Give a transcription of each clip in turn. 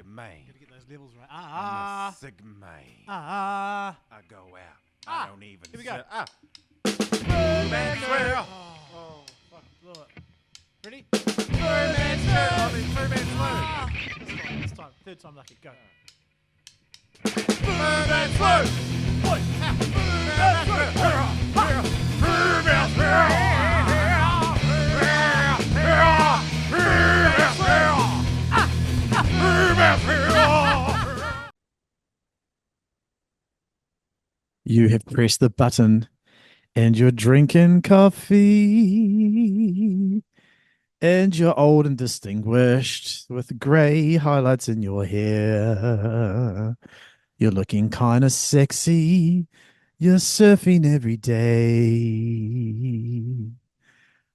man. Gotta get those levels right. I'm a sick man. I go out. I don't even. Here we go. Man Swoo. Oh, fuck, blew it. Ready? Man Swoo. Man This time. Third time lucky. Go. Man Swoo. You have pressed the button and you're drinking coffee. And you're old and distinguished with grey highlights in your hair. You're looking kind of sexy. You're surfing every day.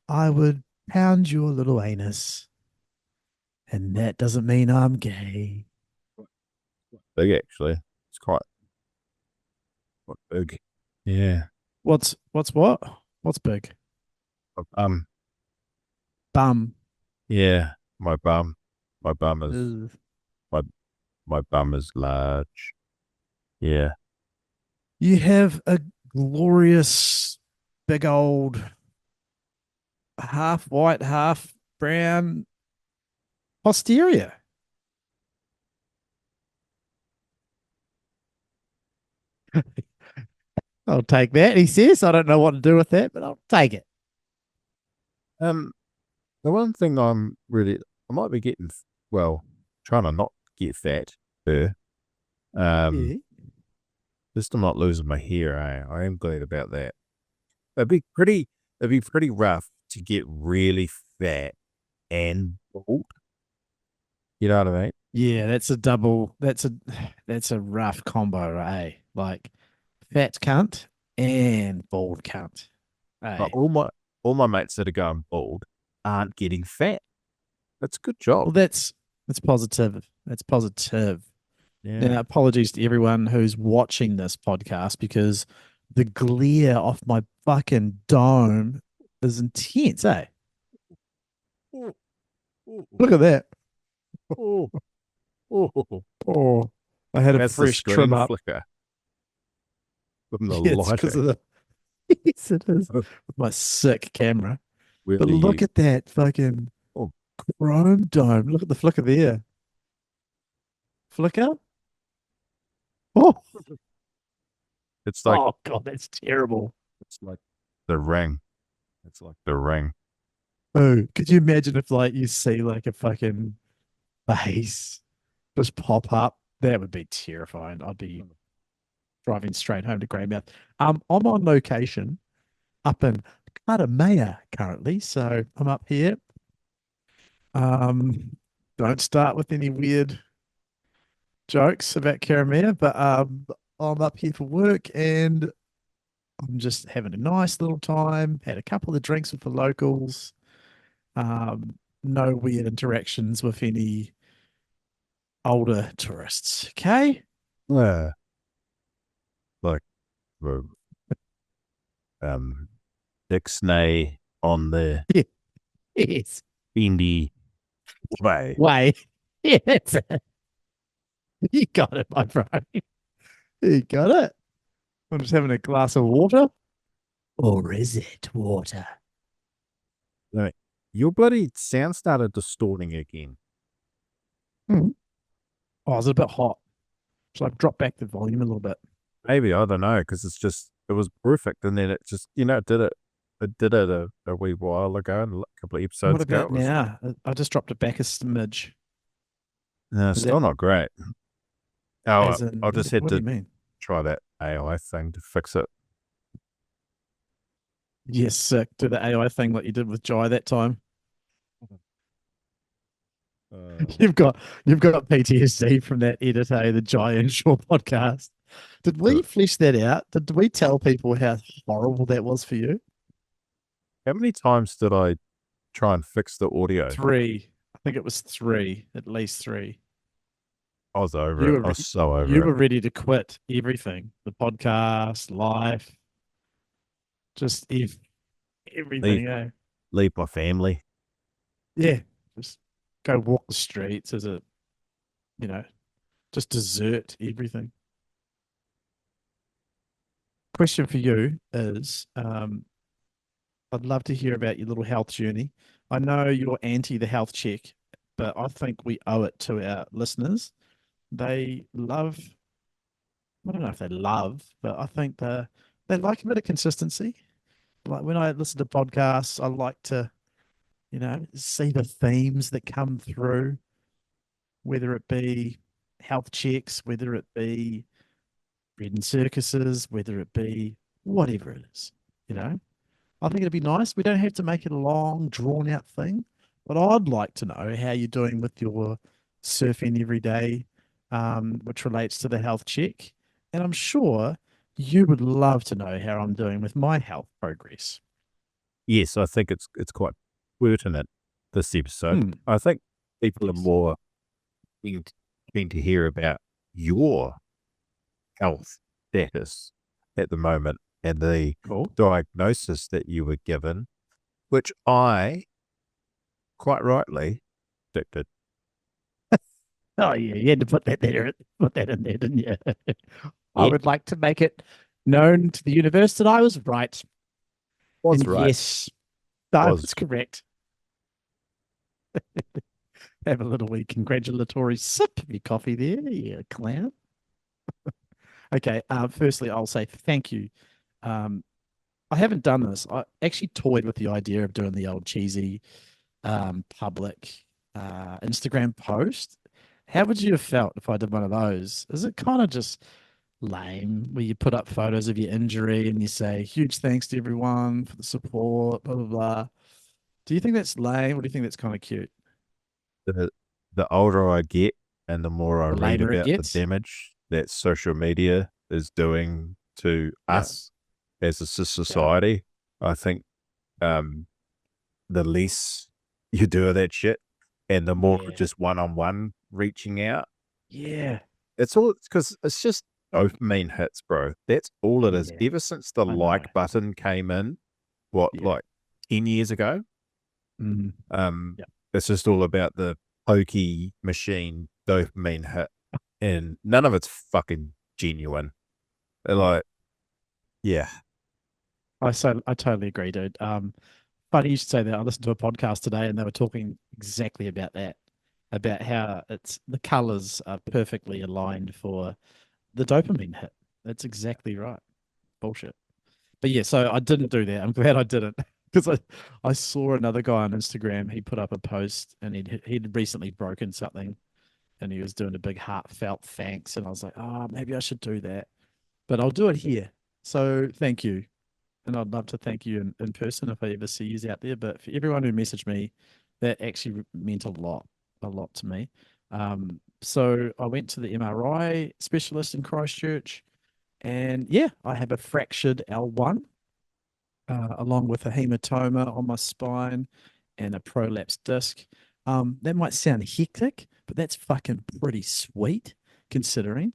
I would pound your little anus. And that doesn't mean I'm gay. Big, actually. It's quite big. Yeah. What's what? What's big? Bum. Yeah. My bum is Ugh. my bum is large. Yeah. You have a glorious big old half white, half brown posterior. I'll take that. He says, I don't know what to do with that, but I'll take it. The one thing I might be getting, trying to not get fat. Yeah. Just I'm not losing my hair. I am glad about that. It'd be pretty rough to get really fat and bald. You know what I mean? Yeah, that's a rough combo, eh? Like fat cunt and bald cunt. Eh? Like all my mates that are going bald aren't getting fat. That's a good job. Well, that's positive. That's positive. Yeah. Now, apologies to everyone who's watching this podcast because the glare off my fucking dome is intense, eh? Look at that. Oh, Oh, I had a that's fresh the trim screen up. flicker from the Yeah, it's because of lighting. the yes, it is with my sick camera. But Really, look at that fucking Oh. chrome dome. Look at the flicker there. Flicker? Oh, it's like oh god, that's terrible. it's like the ring. It's like the ring. Oh, could you imagine if like you see like a fucking face just pop up? That would be terrifying. I'd be driving straight home to Greymouth. I'm on location up in Karamea currently, so I'm up here. Don't start with any weird jokes about Karamea, but I'm up here for work and I'm just having a nice little time. Had a couple of drinks with the locals. No weird interactions with any older tourists. Okay. Yeah. Like Dixney on the Yes. Bendy way. Way. Yeah, that's it. You got it, my friend. You got it. I'm just having a glass of water. Or is it water? Like, your bloody sound started distorting again. Oh, is it a bit hot? Should I drop back the volume a little bit? Maybe, I don't know, because it was perfect, and then it just, it did it a wee while ago, and a couple of episodes What about ago. now? I just dropped it back a smidge. No, Is still that- not great. Oh, As in, I just had what do to you mean? try that AI thing to fix it. Yes, sick. Do the AI thing like you did with Jai that time. You've got PTSD from that edit, the Jai and Shaw podcast. Did we flesh that out? Did we tell people how horrible that was for you? How many times did I try and fix the audio? 3. I think it was 3, at least 3. I was over it. I was so over You it. were ready to quit everything. The podcast, life, just everything, eh? Leave my family. Yeah. Just go walk the streets as a you know, just desert everything. Question for you is, I'd love to hear about your little health journey. I know you're anti the health check, but I think we owe it to our listeners. They love, I don't know if they love, but I think they like a bit of consistency. Like when I listen to podcasts, I like to, see the themes that come through, whether it be health checks, whether it be bread and circuses, whether it be whatever it is, you know. I think it'd be nice. We don't have to make it a long, drawn out thing, but I'd like to know how you're doing with your surfing every day, which relates to the health check. And I'm sure you would love to know how I'm doing with my health progress. Yes, I think it's quite pertinent, this episode. Hmm. I think people are Yes. more keen to hear about your health status at the moment and the Cool. diagnosis that you were given, which I quite rightly predicted. Oh yeah, you had to put that in there, didn't you? I Yeah. would like to make it known to the universe that I was right. Was And right. yes, I Was. was correct. Have a little wee congratulatory sip of your coffee there, you clown. Okay, firstly, I'll say thank you. I haven't done this. I actually toyed with the idea of doing the old cheesy public Instagram post. How would you have felt if I did one of those? Is it kind of just lame where you put up photos of your injury and you say, huge thanks to everyone for the support, blah, blah, blah. Do you think that's lame or do you think that's kind of cute? The older I get and the more I The read lamer it about the gets? damage that social media is doing to Yeah. us as a society, I think the less you do of that shit and the more Yeah. just one-on-one reaching out. Yeah. It's because it's just dopamine hits, bro. That's all it is. Yeah. Ever since the I know. like button came in, Yeah. like 10 years ago, Mm. Yeah. it's just all about the pokey machine dopamine hit, and none of it's fucking genuine. Like, yeah, I totally agree, dude. Funny you should say that. I listened to a podcast today and they were talking exactly about that, about how it's the colors are perfectly aligned for the dopamine hit. That's exactly right. Bullshit. But yeah, so I didn't do that. I'm glad I didn't because I saw another guy on Instagram. He put up a post and he'd recently broken something and he was doing a big heartfelt thanks. And I was like, oh, maybe I should do that. But I'll do it here. So thank you. And I'd love to thank you in person if I ever see you out there. But for everyone who messaged me, that actually meant a lot to me. So I went to the MRI specialist in Christchurch, and yeah, I have a fractured L1, along with a hematoma on my spine and a prolapsed disc. That might sound hectic, but that's fucking pretty sweet considering.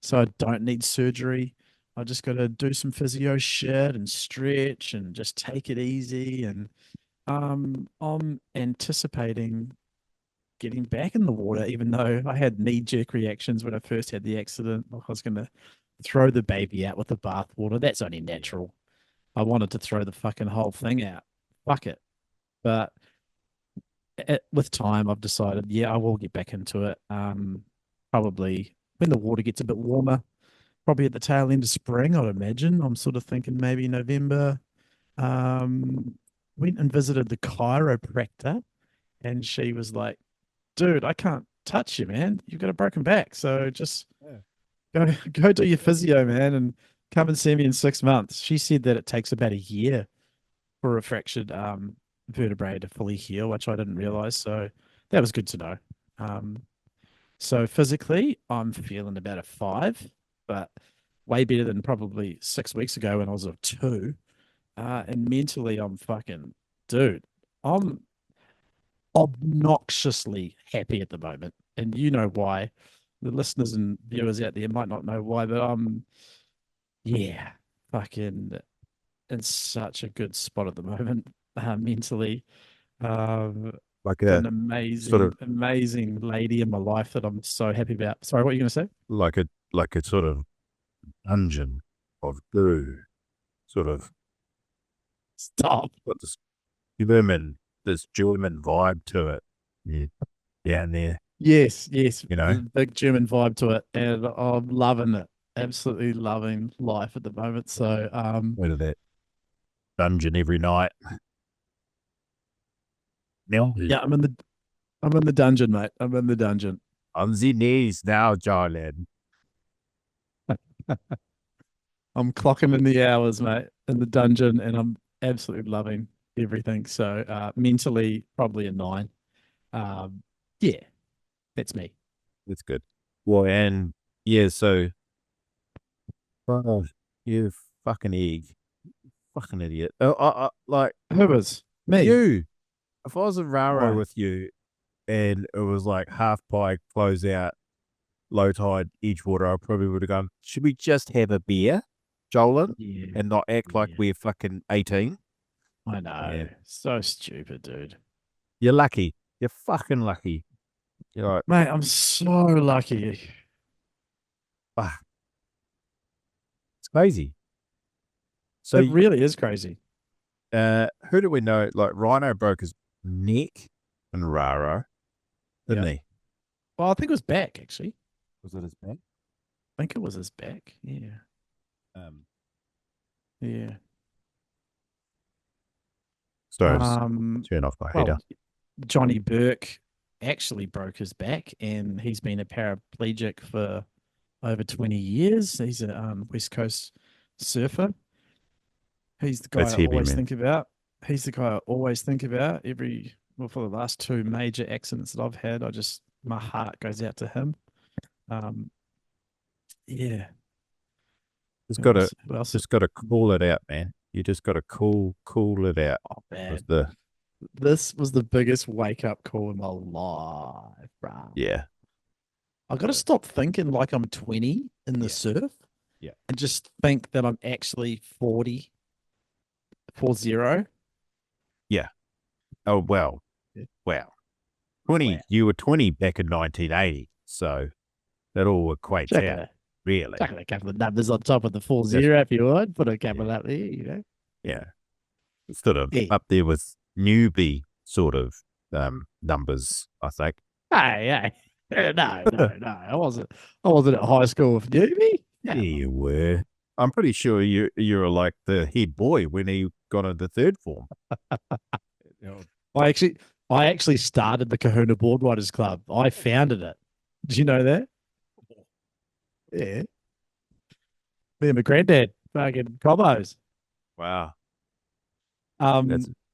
So I don't need surgery. I just got to do some physio shit and stretch and just take it easy. And I'm anticipating getting back in the water, even though I had knee-jerk reactions when I first had the accident. Like I was going to throw the baby out with the bathwater. That's only natural. I wanted to throw the fucking whole thing out. Fuck it. But with time, I've decided, yeah, I will get back into it. Probably when the water gets a bit warmer, probably at the tail end of spring, I'd imagine. I'm sort of thinking maybe November. Went and visited the chiropractor, and she was like, dude, I can't touch you, man. You've got a broken back. So just go do your physio, man, and come and see me in 6 months. She said that it takes about a year for a fractured vertebrae to fully heal, which I didn't realize. So that was good to know. So physically, I'm feeling about a 5, but way better than probably 6 weeks ago when I was a 2. And mentally, I'm fucking, dude, I'm obnoxiously happy at the moment. And you know why. The listeners and viewers out there might not know why, but yeah, fucking in such a good spot at the moment, mentally. like an a amazing, amazing lady in my life that I'm so happy about. Sorry, what are you going to say? like a sort of dungeon of goo, sort of Stop. got this German vibe to it. Yeah, down there, Yes, yes, you know, the big German vibe to it, and I'm loving it. Absolutely loving life at the moment. So, went to that dungeon every night. Now, yeah, I'm in the dungeon, mate. I'm in the dungeon. on the knees now, darling. I'm clocking in the hours, mate, in the dungeon, and I'm absolutely loving everything. So, mentally, probably a 9. Um, yeah, that's me. That's good. Well, and yeah, so oh, you fucking egg, fucking idiot. Like Who is me? you. If I was in Raro Why? with you, and it was like half pike, close out, low tide, Edgewater, I probably would have gone, should we just have a beer, Jolin, Yeah, and not act like yeah. we're fucking 18? I know. Yeah. So stupid, dude. You're lucky. You're fucking lucky. You're like, Mate, I'm so lucky. ah, it's crazy. So, It really is crazy. who do we know? Like, Rhino broke his neck in Raro, didn't Yeah. he? Well, I think it was back, actually. Was it his back? I think it was his back. Yeah. Yeah. Sorry, turn off my heater. Well, Johnny Burke actually broke his back, and he's been a paraplegic for over 20 years. He's a West Coast surfer. He's the guy That's I heavy, always man. think about. He's the guy I always think about for the last 2 major accidents that I've had. My heart goes out to him. Yeah. Just Who gotta else? Who else? just gotta cool it out, man. You just gotta cool it out. Oh, man. With the This was the biggest wake up call in my life, bro. yeah. I got to stop thinking like I'm 20 in the Yeah. surf. Yeah. And just think that I'm actually 40. Yeah. Oh wow. Yeah. Wow. 20. Wow. You were 20 back in 1980. So that all equates out, really. Chuck a couple of numbers on top of the 40 if you would. Put a couple up there, you know. Yeah. Sort of Yeah. up there with newbie sort of numbers, I think. Hey. No. I wasn't at high school with newbie. Yeah, you were. I'm pretty sure you were like the head boy when he got into third form. I actually started the Kahuna Board Riders Club. I founded it. Did you know that? Yeah. Me and my granddad, fucking combos. Wow.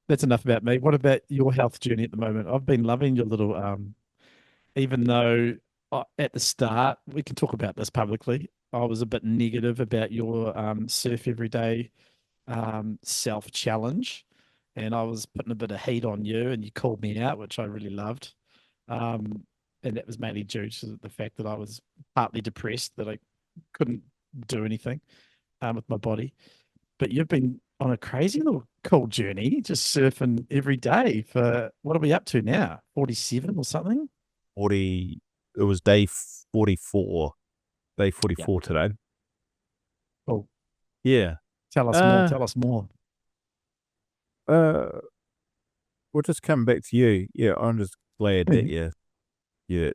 That's enough about me. What about your health journey at the moment? I've been loving your little, even though at the start, we can talk about this publicly. I was a bit negative about your surf every day self challenge, and I was putting a bit of heat on you, and you called me out, which I really loved. And that was mainly due to the fact that I was partly depressed, that I couldn't do anything with my body. But you've been on a crazy little cool journey, just surfing every day for what are we up to now? 47 or something? 40. It was day 44. Day 44 today. Oh, yeah. Tell us more. Tell us more. We'll just come back to you. Yeah, I'm just glad that you're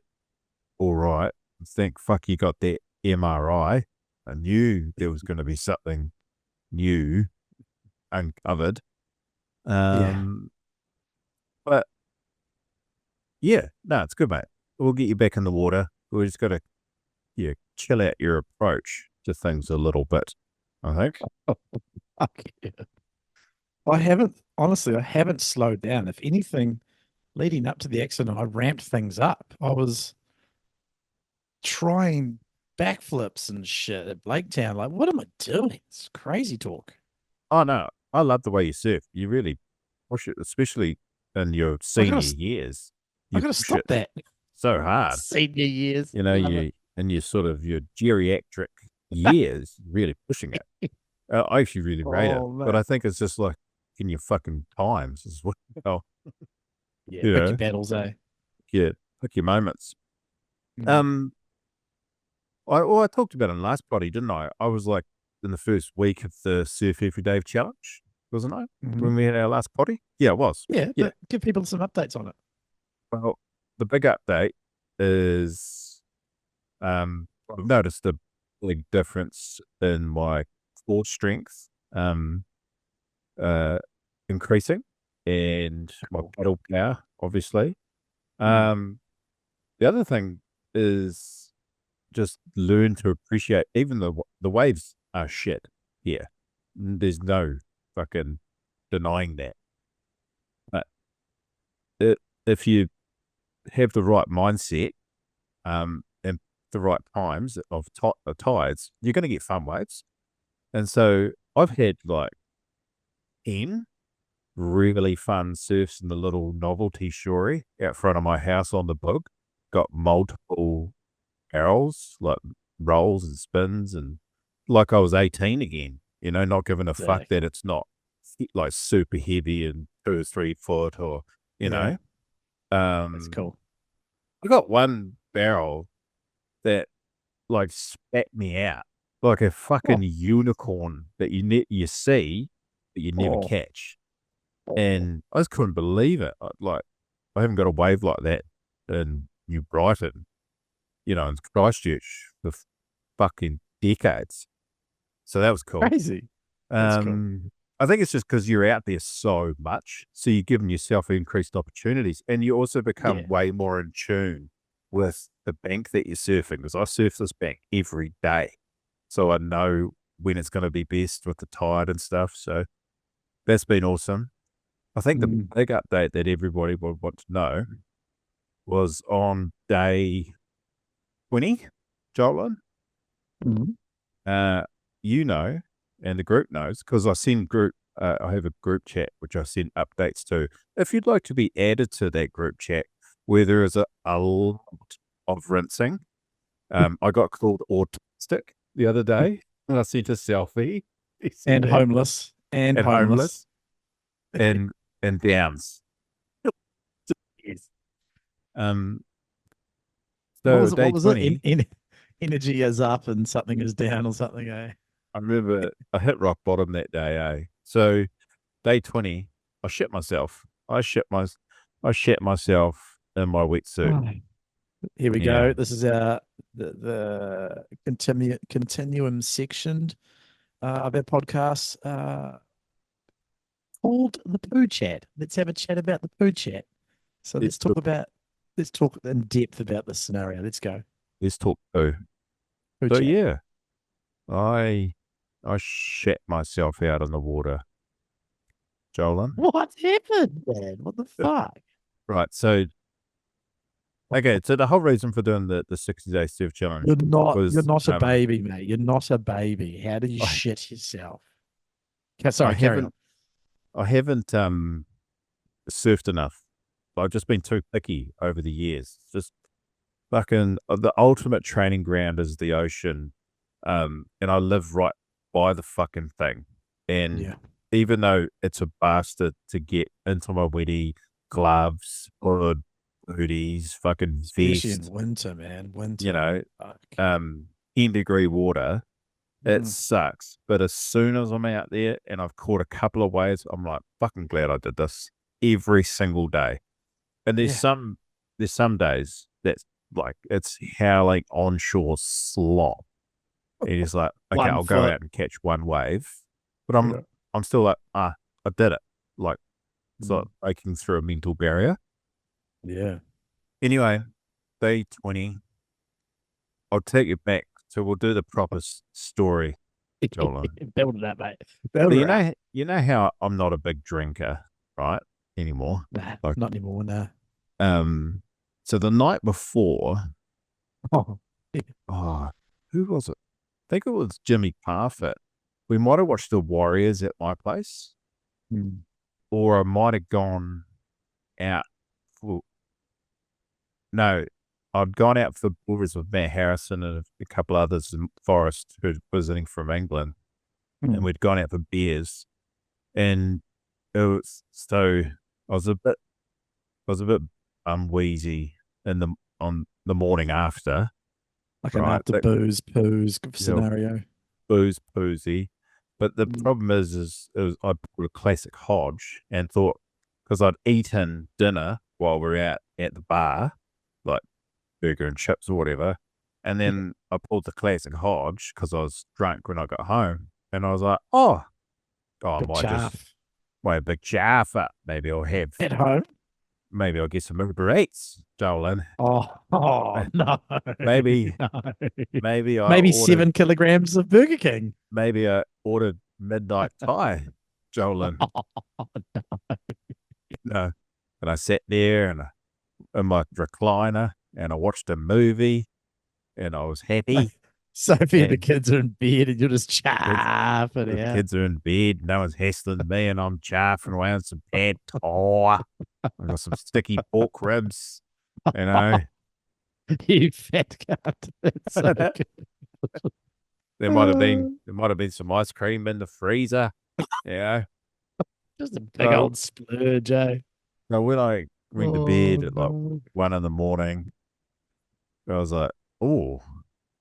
all right. Thank fuck you got that MRI. I knew there was going to be something new uncovered. But yeah, no, it's good, mate. We'll get you back in the water. We just got to chill out your approach to things a little bit, I think. I haven't slowed down. If anything, leading up to the accident, I ramped things up. I was trying backflips and shit at Blaketown. Like, what am I doing? It's crazy talk. Oh, no. I love the way you surf. You really push it, especially in your senior years. I got to stop that. So hard. Senior years. You know, in your sort of your geriatric years, really pushing it. I actually really rate it. Man. But I think it's just like in your fucking times as well. Yeah, You pick know, your battles, eh? pick your moments. Mm. I talked about it in the last potty, didn't I? I was like in the first week of the Surf Every Day challenge, wasn't I? Mhm. When we had our last potty? Yeah, it was. Yeah, Yeah. but give people some updates on it. Well, the big update is I've noticed a big difference in my core strength increasing and my paddle power, obviously. The other thing is just learn to appreciate, even though the waves are shit here. There's no fucking denying that. But if you have the right mindset and the right times of tides, you're going to get fun waves. And so I've had like 10 really fun surfs in the little novelty shory out front of my house on the book. Got multiple barrels, like rolls and spins, and like I was 18 again, not giving a fuck Sick. that it's not like super heavy and 2 or 3 foot or, Yeah. Um, That's cool. I got one barrel that like spat me out like a fucking unicorn that you see, but you never Oh. catch. And I just couldn't believe it. I haven't got a wave like that in New Brighton, in Christchurch for fucking decades. So that was cool. Crazy. That's cool. I think it's just because you're out there so much, so you're giving yourself increased opportunities, and you also become way more in tune with the bank that you're surfing. Because I surf this bank every day, so I know when it's going to be best with the tide and stuff. So that's been awesome. I think the big update that everybody would want to know was on day 20, Jolz. And the group knows, because I have a group chat which I send updates to. If you'd like to be added to that group chat, where there is a lot of rinsing, I got called autistic the other day, and I sent a selfie. And homeless. And homeless. and downs. Yes. So what was 20, it? Energy is up and something is down or something, eh? I remember I hit rock bottom that day, eh? So day 20, I shit myself. I shit myself in my wetsuit. Here we go. This is the continuum section of our podcast called the poo chat. Let's have a chat about the poo chat. So let's talk in depth about this scenario. Let's go. Let's talk poo. So chat. yeah, I shat myself out in the water, Jolz. What happened, man? What the fuck? Right. So the whole reason for doing the 60-day surf challenge You're not was a baby, mate. You're not a baby. How do you shit yourself? Sorry, carry on. I haven't surfed enough. I've just been too picky over the years. Just fucking the ultimate training ground is the ocean, and I live right by the fucking thing. And even though it's a bastard to get into my wetty, gloves, hood, hoodies, fucking vest, especially in winter, man. Winter, 10-degree water, it sucks. But as soon as I'm out there and I've caught a couple of waves, I'm like, fucking glad I did this every single day. And there's some days that's like it's howling onshore slop. And it's like, okay, I'll go out and catch one wave, but I'm still like, I did it. Like it's like breaking through a mental barrier. Yeah. Anyway, day 20, I'll take you back. So we'll do the proper story. Build it up, mate. You know how I'm not a big drinker, right? Anymore. Nah, not anymore, nah. So the night before, who was it? I think it was Jimmy Parfit. We might have watched the Warriors at my place, or I might have gone out I'd gone out for boys with Matt Harrison and a couple others in Forest who were visiting from England, and we'd gone out for beers, and I was a bit was a bit wheezy on the morning after. Like an Right, after that- booze, poos scenario. Booze poozy. But the problem is I bought a classic Hodge and thought, because I'd eaten dinner while we were out at the bar, like burger and chips or whatever, and then I pulled the classic Hodge because I was drunk when I got home, and I was like, I Big might just chaff. a big chaff up. Maybe I'll get some Uber Eats, Jolin. Oh no. Maybe No. maybe I Maybe ordered 7 kilograms of Burger King. maybe I ordered midnight Thai, Jolin. Oh, No, and I sat there in my recliner and I watched a movie and I was happy. Sophie and the And kids are in bed and you're just chaffing the out. kids are in bed, no one's hassling me, and I'm chaffing away on some pad thai. I got some sticky pork ribs, you know. You fat cunt. That's so good. There might have been some ice cream in the freezer, you know. Just a big So- old splurge, eh? So when I went to bed at like no. 1 a.m, I was like, oh,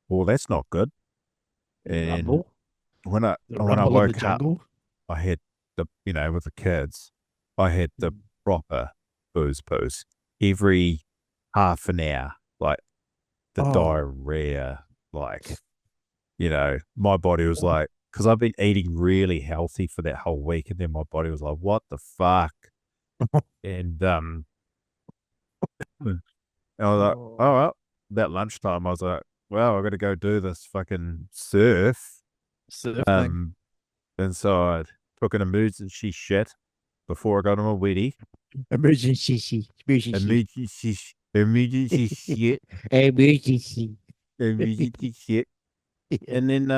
well, that's not good. And Rumble. when I The when I rumble of the woke up, jungle. I had with the kids, I had the Mm. proper booze every half an hour, like the Oh. diarrhea, like, my body was like, because I've been eating really healthy for that whole week, and then my body was like, what the fuck? And I was like, oh, well, about lunchtime, I was like, well, I got to go do this fucking surf. Surf thing. And so I took an emergency shit before I got on my weddie. Emergency. Emergency shit. Emergency shit. And then,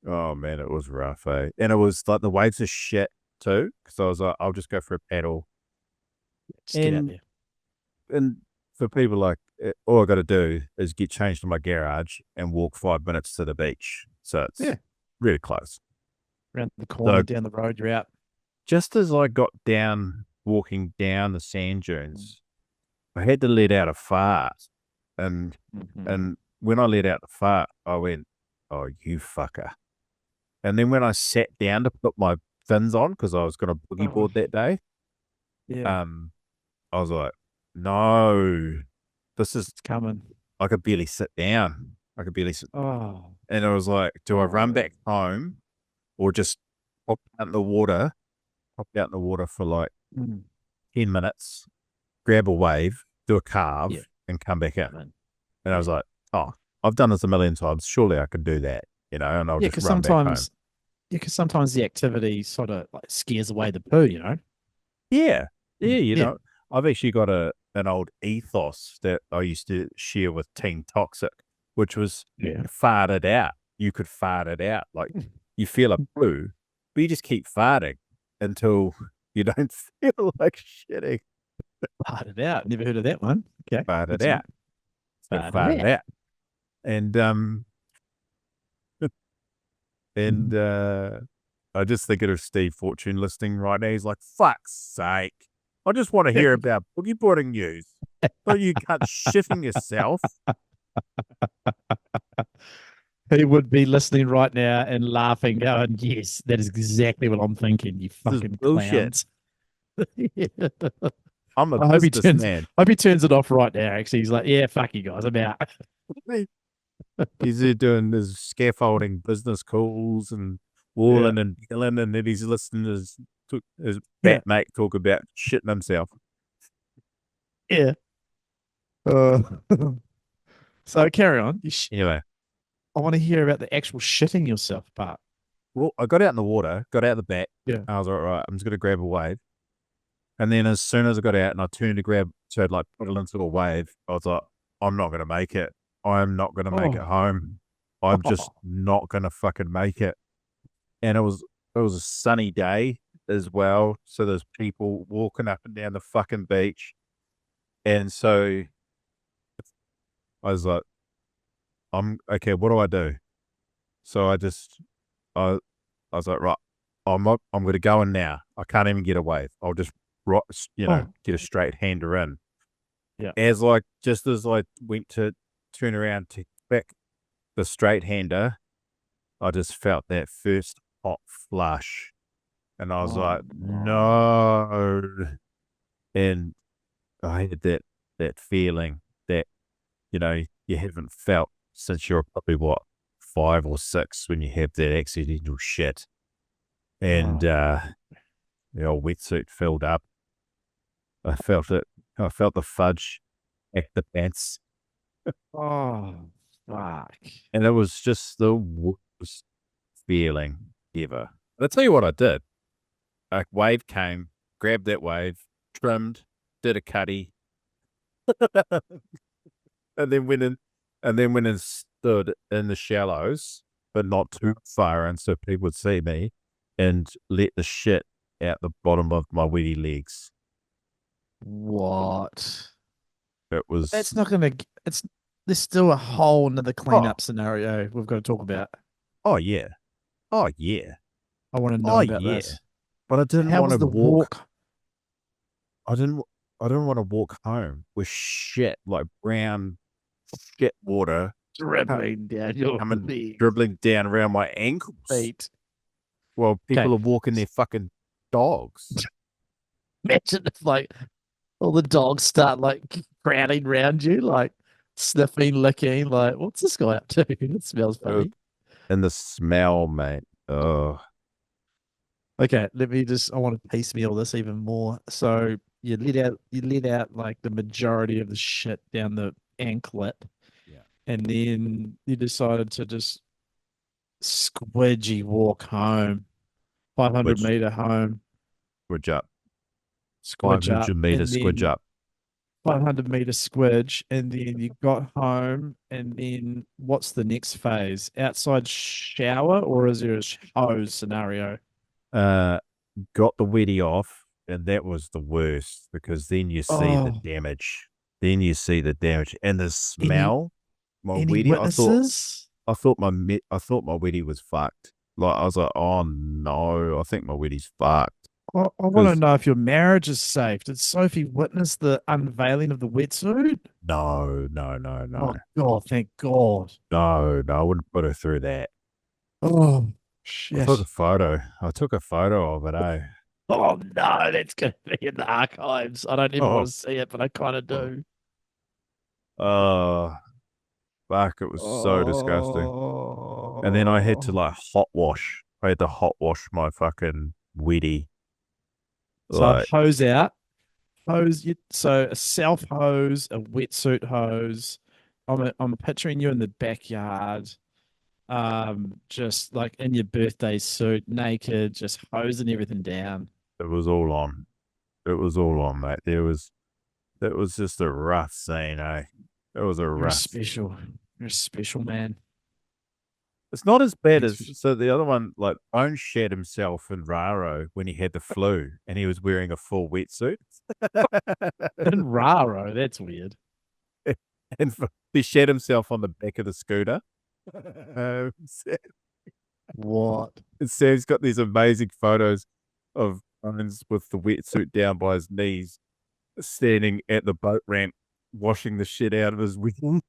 oh man, it was rough, eh? And it was like the waves are shit too. So I was like, I'll just go for a paddle. Just get out And- there. And for people like, all I got to do is get changed in my garage and walk 5 minutes to the beach. So it's really close. Around the corner, So- down the road, you're out. Just as I got walking down the sand dunes, I had to let out a fart. And when I let out the fart, I went, oh, you fucker. And then when I sat down to put my fins on, because I was going to boogie board that day, Yeah, I was like, no, this is, it's coming. I could barely sit down. Oh, And I was like, do I run back home or just pop out in the water for like mm. 10 minutes, grab a wave, do a carve, Yeah. and come back in. Man. And I was like, oh, I've done this a million times. Surely I could do that, and I'll Yeah, just because run back home. sometimes the activity sort of like scares away the poo, Yeah. Yeah, Yeah. I've actually got an old ethos that I used to share with Team Toxic, which was Yeah. fart it out. You could fart it out. Like you feel a poo, but you just keep farting until you don't feel like shitting. Fart it out. Never heard of that one. Okay. Fart it Good to know. out. Gotta Fart fart it it out. And I just think of Steve Fortune listening right now. He's like, fuck's sake. I just want to hear about boogie boarding news. So you can't shitting yourself. He would be listening right now and laughing, going, yes, that is exactly what I'm thinking, you This is fucking bullshit. clowns. Yeah. I'm a I hope he businessman. I hope he turns it off right now, actually. He's like, yeah, fuck you guys, I'm out. He's there doing his scaffolding business calls and walling and dealing, and then he's listening to his bat mate talk about shitting himself. Yeah. So carry on. Anyway, I want to hear about the actual shitting yourself part. well, I got out in the water, got out the bat. Yeah. I was like, right, I'm just going to grab a wave. And then as soon as I got out and I turned to grab, to like put it into a wave, I was like, I'm not going to make it. I'm not going to make it home. I'm just not going to fucking make it. And it was a sunny day as well. So there's people walking up and down the fucking beach. And so I was like, okay, what do I do? So I was like, right, I'm going to go in now. I can't even get a wave. I'll just right, Oh. get a straight hander in. Yeah. Just as I went to turn around to pick the straight hander, I just felt that first hot flush, and I was like, no. And I had that feeling that, you haven't felt since you're probably, what, 5 or 6 when you have that accidental shit. And the old wetsuit filled up. I felt it. I felt the fudge at the pants. Oh, fuck. And it was just the worst feeling ever. I'll tell you what I did. A wave came, grabbed that wave, trimmed, did a cutty, and then went and stood in the shallows, but not too far in so people would see me, and let the shit out the bottom of my wetty legs. What? It was That's not gonna. There's still a whole another cleanup scenario we've got to talk about. oh yeah. Oh yeah. I want to know Oh about yeah. this. But I didn't How want was to the walk? I didn't want to walk home with shit, like brown shit water Dribbling down your coming legs, dribbling down around my ankles. feet. While people Okay. are walking their fucking dogs. Imagine if like all the dogs start like crowding around you, like sniffing, licking, like what's this guy up to? It smells funny. And the smell, mate. Oh. Okay, I want to piecemeal this even more. So you let out like the majority of the shit down the anklet. Yeah. And then you decided to just squidgy walk home, 500-meter home, Squidge up. squidge up, 500-meter and squidge then up. 500-meter squidge, and then you got home, and then what's the next phase? Outside shower, or is there a hose scenario? Got the wetty off, and that was the worst because then you see the damage. Then you see the damage and the smell. Any Wetty, witnesses? I thought my wetty was fucked. Like I was like, oh no, I think my wetty's fucked. I want to know if your marriage is safe. Did Sophie witness the unveiling of the wetsuit? No. Oh God, thank God. No, I wouldn't put her through that. Oh I shit. took a photo. of it, eh? Oh no, that's gonna be in the archives. I don't even want to see it, but I kind of do. Fuck, it was so disgusting. And then I had to like hot wash. I had to hot wash my fucking wetty. So Like, hose out, so a self hose, a wetsuit hose. I'm picturing you in the backyard, just like in your birthday suit, naked, just hosing everything down. it was all on. It was all on, mate. That was just a rough scene, eh? It was a You're rough. special. You're a special man. It's not as bad Thanks as so the other one. Like Bone shat himself in Raro when he had the flu and he was wearing a full wetsuit. In Raro, that's weird. And he shat himself on the back of the scooter. What? And Sam's got these amazing photos of Bones with the wetsuit down by his knees, standing at the boat ramp, washing the shit out of his wetsuit.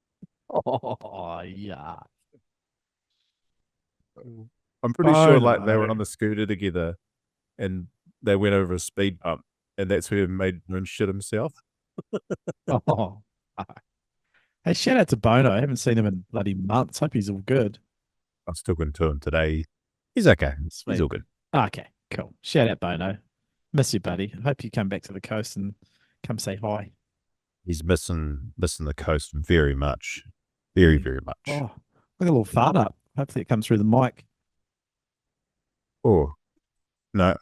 Oh yeah. I'm pretty sure no. like they were on the scooter together and they went over a speed bump and that's where he made Bones shit himself. Oh. Hey, shout out to Bono. I haven't seen him in bloody months. Hope he's all good. I was talking to him today. He's okay. Sweet. He's all good. Okay, cool. Shout out Bono. Miss you, buddy. I hope you come back to the coast and come say hi. He's missing the coast very much. Very, very much. Oh, look a little fart up. Hopefully it comes through the mic. Oh. No.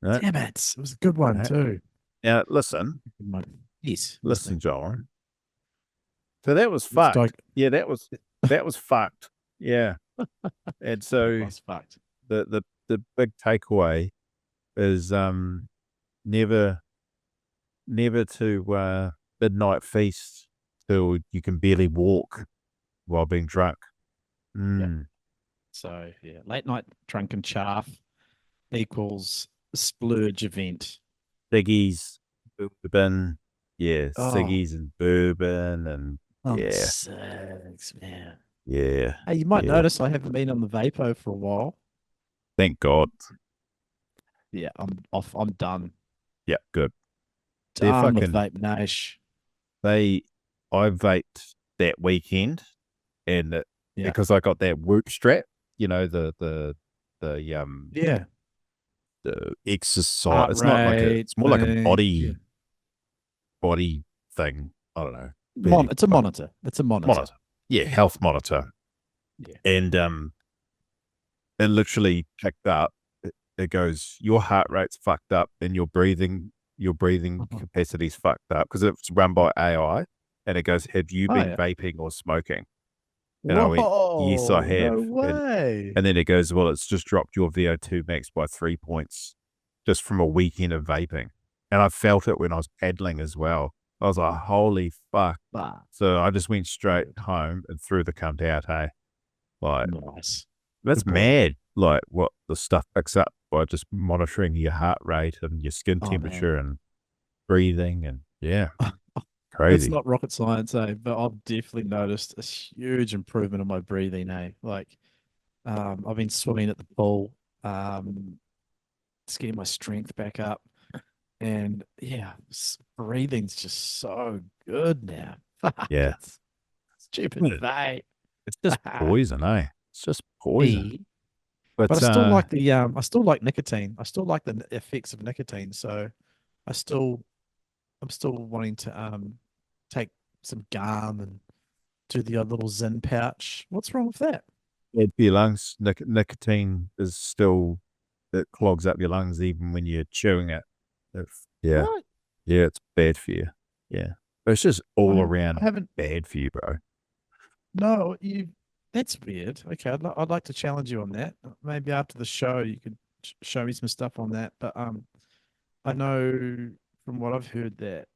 Damn it. It was a good one too. Now listen. Yes. Listen, John. So that was fucked. Yeah, that was fucked. Yeah. And so fucked. the big takeaway is never to midnight feast till you can barely walk while being drunk. Yeah. So yeah, late night drunken chaff equals splurge event. ciggies, bourbon, Oh, ciggies and bourbon, and I'm yeah, six, man. yeah, Hey, you might yeah. notice I haven't been on the Vapo for a while. Thank God. Yeah, I'm off. I'm done. Yeah, good. They're Done with fucking. Vape Nash. I vaped that weekend, and Yeah. because I got that work strap, you know, the Yeah. the exercise. Heart It's not like rate it's more like a thing. Yeah. body thing. I don't know. Fairly It's a fucking monitor. It's a monitor. monitor. Yeah, health monitor. Yeah. And it literally picked up. It goes, your heart rate's fucked up and your breathing capacity's fucked up, because it's run by AI, and it goes, have you Oh, been yeah. vaping or smoking? And I went, yes, I Whoa, have. no way. And then it goes, well, it's just dropped your VO2 max by 3 points just from a weekend of vaping. And I felt it when I was paddling as well. I was like, holy fuck. Bah, So I just went straight home and threw the cunt out, hey? Like, nice. that's Good boy. mad. Like, what the stuff picks up by just monitoring your heart rate and your skin Oh, temperature man. and breathing. And yeah, It's crazy. not rocket science, eh? But I've definitely noticed a huge improvement in my breathing, eh? Like, I've been swimming at the pool, it's getting my strength back up, and yeah, breathing's just so good now. Fuck, Yeah. it's stupid vape. It's just poison, eh? It's just poison. E. But But I still like nicotine. I still like the effects of nicotine. So I still I'm still wanting to take some gum and do the odd little Zin pouch. What's wrong with that? bad for your lungs. Nicotine is still, it clogs up your lungs even when you're chewing it. Yeah. What? Yeah, it's bad for you. Yeah. But it's just I all haven't I around haven't bad for you, bro. no, you that's weird. Okay, I'd like to challenge you on that. Maybe after the show you could show me some stuff on that. But I know from what I've heard that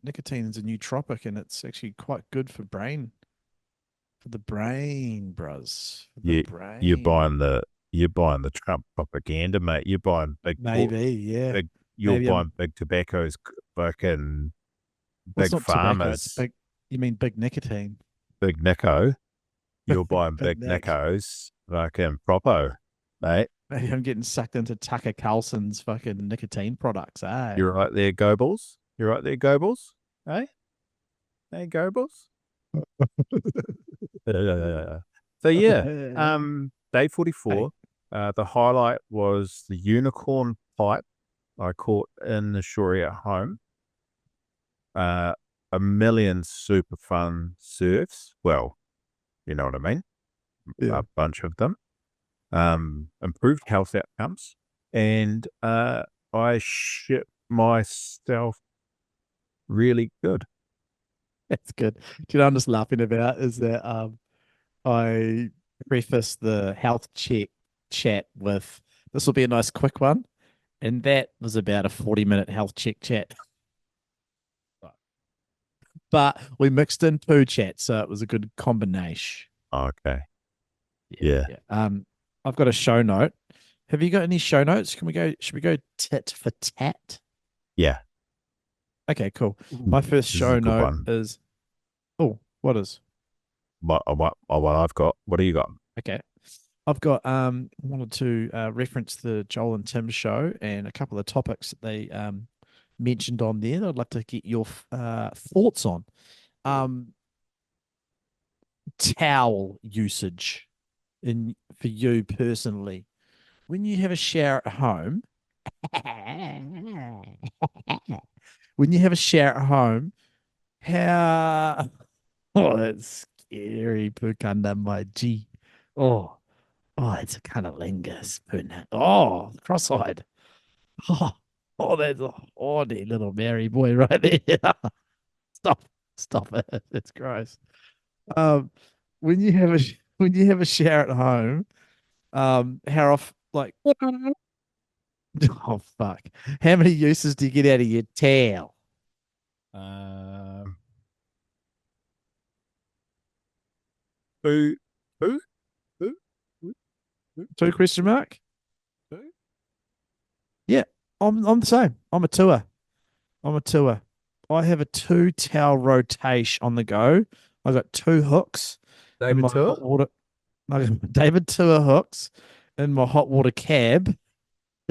nicotine is a nootropic and it's actually quite good for the brain, bruz. For the You you're brain. buying the you're buying the Trump propaganda, mate. You're buying Maybe, yeah. big you're Maybe buying big tobacco's fucking well, it's big not tobacco, it's farmers, big you mean big nicotine. big Nico. You're buying Big big Nick. Nicos, fucking propo, mate. Maybe I'm getting sucked into Tucker Carlson's fucking nicotine products, eh? You're right there, Goebbels. You're right there, Goebbels. Hey? Hey, Goebbels. So yeah, day 44. Hey, The highlight was the unicorn pipe I caught in the Njoy at home. A million super fun surfs. Well, you know what I mean? yeah. A bunch of them. Improved health outcomes. And I shit myself really good. That's good. Do you know what I'm just laughing about is that I prefaced the health check chat with this will be a nice quick one. And that was about a 40-minute health check chat. But we mixed in poo chat, so it was a good combination. Okay. Yeah, Yeah. yeah. I've got a show note. Have you got any show notes? Should we go tit for tat? Yeah. Okay, cool. My first This is a show good note one. is what is? What I've got. What do you got? Okay. I've got wanted to reference the Joel and Tim show and a couple of topics that they mentioned on there that I'd like to get your thoughts on. Towel usage in for you personally. When you have a shower at home, when you have a shower at home, how oh that's scary, Pukanda my G. Oh, it's a kind of lingus, Puna. Oh, cross-eyed. Oh, that's a horny little Mary boy right there. Stop, stop it. It's gross. Um, when you have a when you have a shower at home, how off like oh fuck, how many uses do you get out of your towel? Um, who, who, who, who, Two question mark. who? Yeah. I'm the same. I'm a tour. I'm a tour. I have a 2 towel rotation on the go. I got 2 hooks in David my Tour? hot water. I got David Tour hooks in my hot water cab.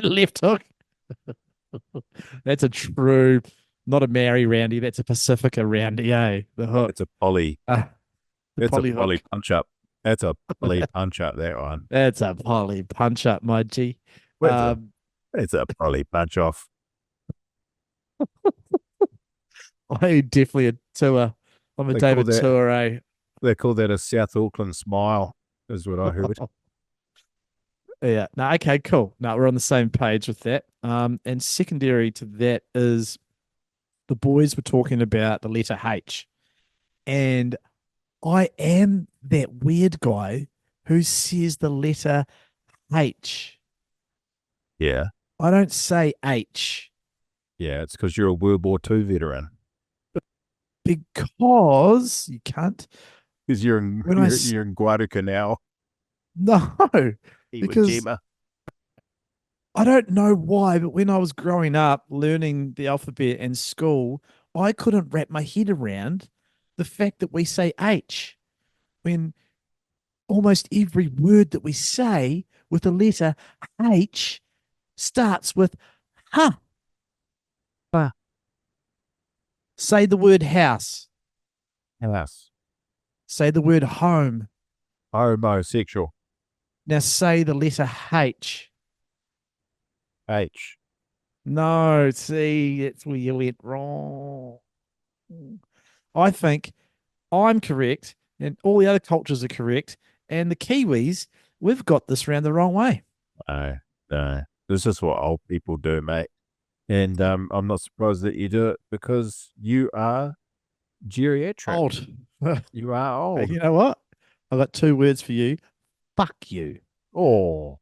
Left hook. That's a true, not a Maori roundy. That's a Pacifica roundy, eh? The hook. It's a poly. The It's a poly poly hook. punch up. That's a poly punch up, that one. That's a poly punch up, my G. Where's a Um, it's a poly punch off. I definitely a tour. I'm a They call David that Tour, eh? they call that a South Auckland smile, is what I heard. Yeah. No, okay, cool. No, we're on the same page with that. And secondary to that is the boys were talking about the letter H. And I am that weird guy who says the letter H. Yeah. I don't say H Yeah, it's because you're a World War II veteran. because you can't. Because you're in When you're in Guadalcanal, no, Iwo because Jima. I don't know why, but when I was growing up learning the alphabet in school, I couldn't wrap my head around the fact that we say H when almost every word that we say with the letter H starts with huh. Huh. Say the word house. House. Say the word home. Homosexual. Now say the letter H. H. No, see, that's where you went wrong. I think I'm correct, and all the other cultures are correct, and the Kiwis, we've got this round the wrong way. No, no. This is what old people do, mate. And I'm not surprised that you do it because you are geriatric. Old. You are Hey, old. you know what? I've got 2 words for you. Fuck you. Oh.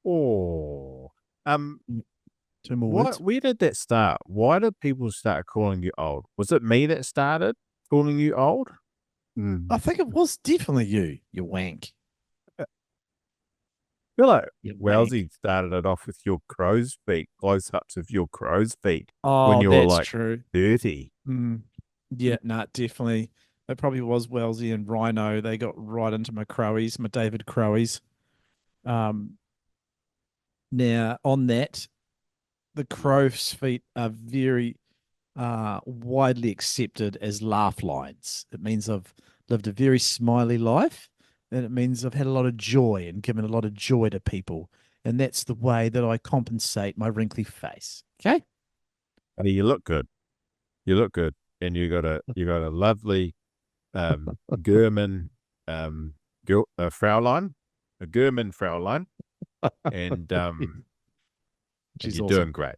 Oh. 2 more words. Where did that start? Why did people start calling you old? Was it me that started calling you old? I think it was definitely you, you wank. Feel like You wank. Wowsy started it off with your crow's feet, close-ups of your crow's feet when Oh, you were that's like true. 30. Yeah, nah, definitely. It probably was Wellesley and Rhino. They got right into my Crowies, my David Crowies. Now, on that, the crow's feet are very widely accepted as laugh lines. It means I've lived a very smiley life, and it means I've had a lot of joy and given a lot of joy to people. And that's the way that I compensate my wrinkly face. Okay. I mean, you look good. You look good. And you got a lovely German Fraulein, a German Fraulein. And and She's you're awesome. doing great.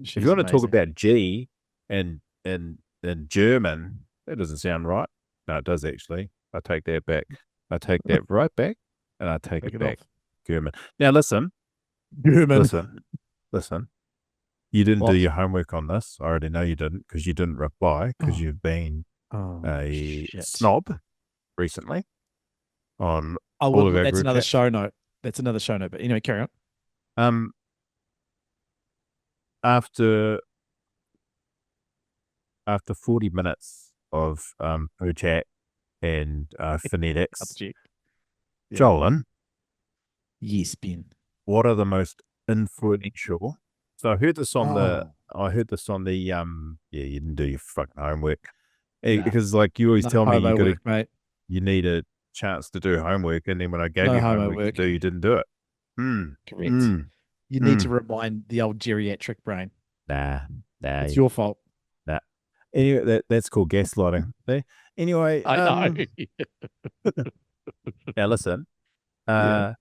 She's If you want to talk amazing. about G and German, that doesn't sound right. No, it does actually. I take that back. I take that right back, and I take it back. Off. German. Now listen, German. listen. You didn't do What? your homework on this. I already know you didn't because you didn't reply because Oh. you've been a shit. snob recently on I all of would. our That's group another chats. show note. That's another show note. But anyway, carry on. After 40 minutes of per chat and phonetics, Yeah. Jolin, Yes, Ben. what are the most influential? So I heard this on the yeah, you didn't do your fucking homework. Nah. Because like you always No tell me homo work, mate. you need a chance to do homework, and then when I gave No you homo homework to work. do, you didn't do it. Correct. You need to remind the old geriatric brain. Nah. It's your fault. Nah. Anyway, that's called gaslighting. See? Anyway, I know. now listen. Yeah.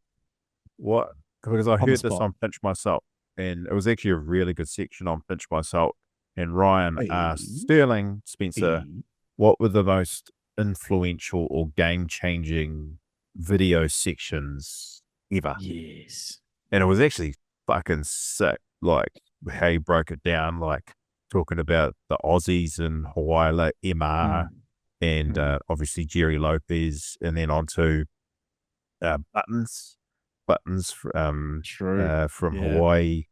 What? Because I On the heard this spot. on Pinch My Salt, and it was actually a really good section on Pinch My Salt. And Ryan asked Sterling Spencer, what were the most influential or game-changing video sections ever? Yes. And it was actually fucking sick, like how he broke it down, like talking about the Aussies in Hawaii, like MR, and obviously Jerry Lopez, and then onto Buttons True. from Yeah. Hawaii,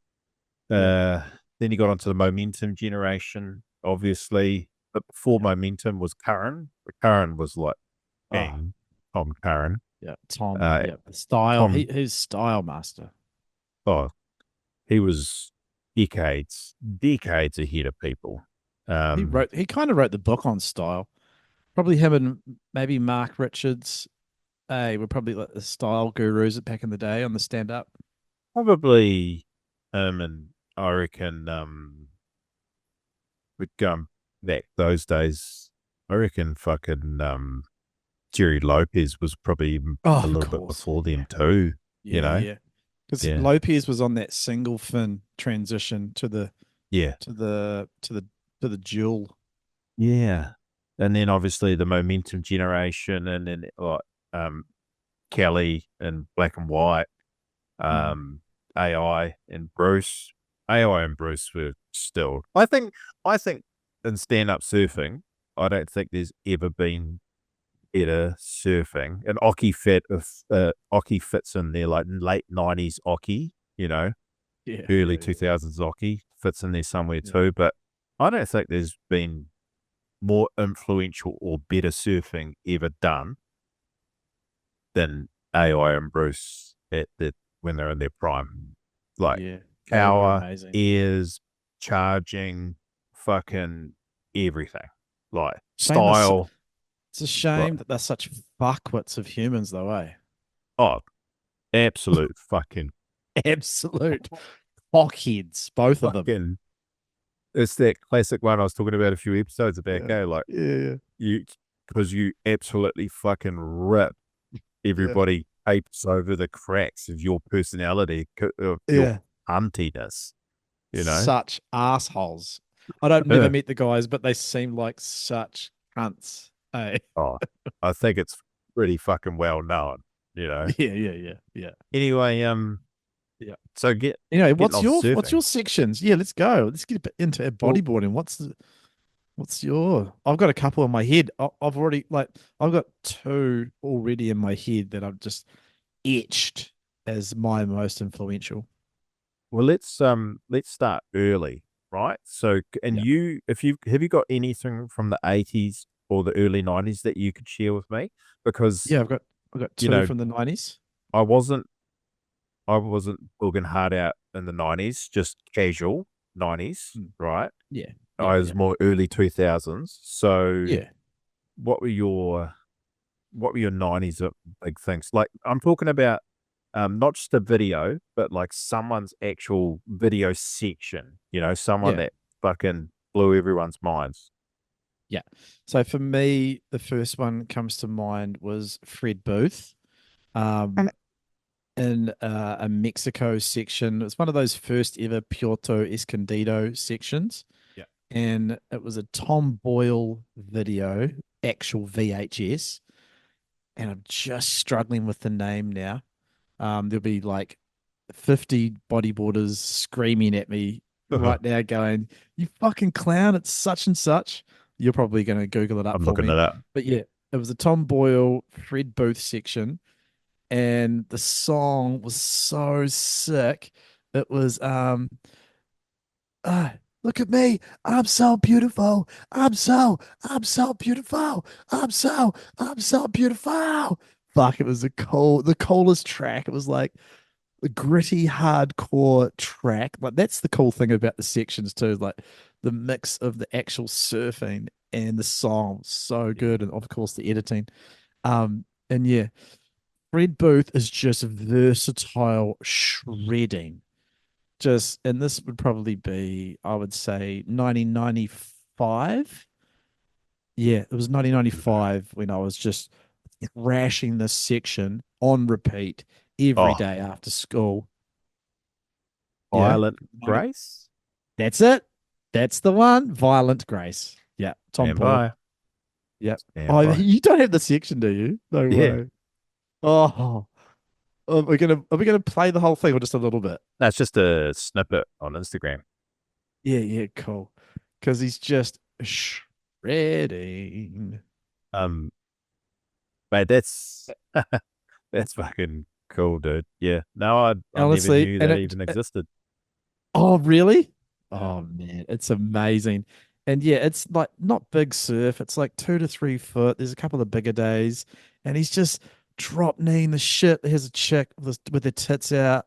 Then you got onto the momentum generation, obviously. But before momentum was Curran. Curran was like King, Tom Curran. Yeah, Tom. Uh, Yeah, the style. Tom, He's style master. oh, he was decades ahead of people. He kind of wrote the book on style. Probably him and maybe Mark Richards. Were probably like the style gurus back in the day on the stand up. Probably and I reckon we'd go back those days. I reckon fucking Jerry Lopez was probably Oh, a of little bit course. before them too. You know? Yeah. Because Yeah. Lopez was on that single fin transition to the Yeah. to the dual. Yeah. And then obviously the momentum generation and then like Kelly and Black and White, AI and Bruce. AI and Bruce were still I think in stand up surfing, I don't think there's ever been better surfing. And Oki fits in there like late 90s Oki, you know, Yeah. early 2000s Oki fits in there somewhere too. But I don't think there's been more influential or better surfing ever done than AI and Bruce when they're in their prime. Like They were power, amazing. ears, charging, fucking everything. Like Shame that's- style. It's a shame that they're such fuckwits of humans, though, eh? Oh, absolute fucking Absolute cockheads, both of them. fucking. It's that classic one I was talking about a few episodes back. Like because you absolutely fucking rip everybody apes over the cracks of your personality, of your huntiness. You know, such assholes. I don't never meet the guys, but they seem like such cunts. Hey. Oh, I think it's pretty fucking well known. You know. Yeah. Anyway, yeah. So what's your sections? Yeah, let's go. Let's get into bodyboarding. What's your? I've got a couple in my head. I've got two already in my head that I've just etched as my most influential. Well, let's start early, right? So, and have you got anything from the 80s or the early 90s that you could share with me? Because I've got two from the 90s. I wasn't bugging hard out in the 90s, just casual 90s, right? Yeah. I was more early 2000s. So what were your 90s big things? Like I'm talking about not just a video, but like someone's actual video section, you know, someone that fucking blew everyone's minds. Yeah. So for me, the first one comes to mind was Fred Booth. In a Mexico section. It's one of those first ever Puerto Escondido sections. Yeah. And it was a Tom Boyle video, actual VHS. And I'm just struggling with the name now. There'll be like 50 bodyboarders screaming at me right now going, "You fucking clown, it's such and such." You're probably going to Google it up. I'm for looking me. it up. But yeah, it was a Tom Boyle, Fred Booth section. And the song was so sick. It was look at me. I'm so beautiful. I'm so beautiful. I'm so beautiful. Fuck, it was the coolest track. It was like the gritty hardcore track. Like that's the cool thing about the sections too, like the mix of the actual surfing and the song was so good, and of course the editing. And yeah, Fred Booth is just versatile shredding. And this would probably be, I would say, 1995. Yeah, it was 1995 when I was just thrashing this section on repeat every day after school. Violent Grace? That's it. That's the one. Violent Grace. Yeah, Tom Boyle. Yeah. You don't have the section, do you? No way. Oh, are we gonna play the whole thing or just a little bit? That's just a snippet on Instagram. Yeah, cool. Because he's just shredding. Mate, that's fucking cool, dude. Yeah. No, I Honestly, never knew that even existed. Oh, really? Yeah. Oh man, it's amazing. And yeah, it's like not big surf. It's like 2 to 3 foot. There's a couple of bigger days, and he's just drop kneeing the shit. There's a chick with her tits out,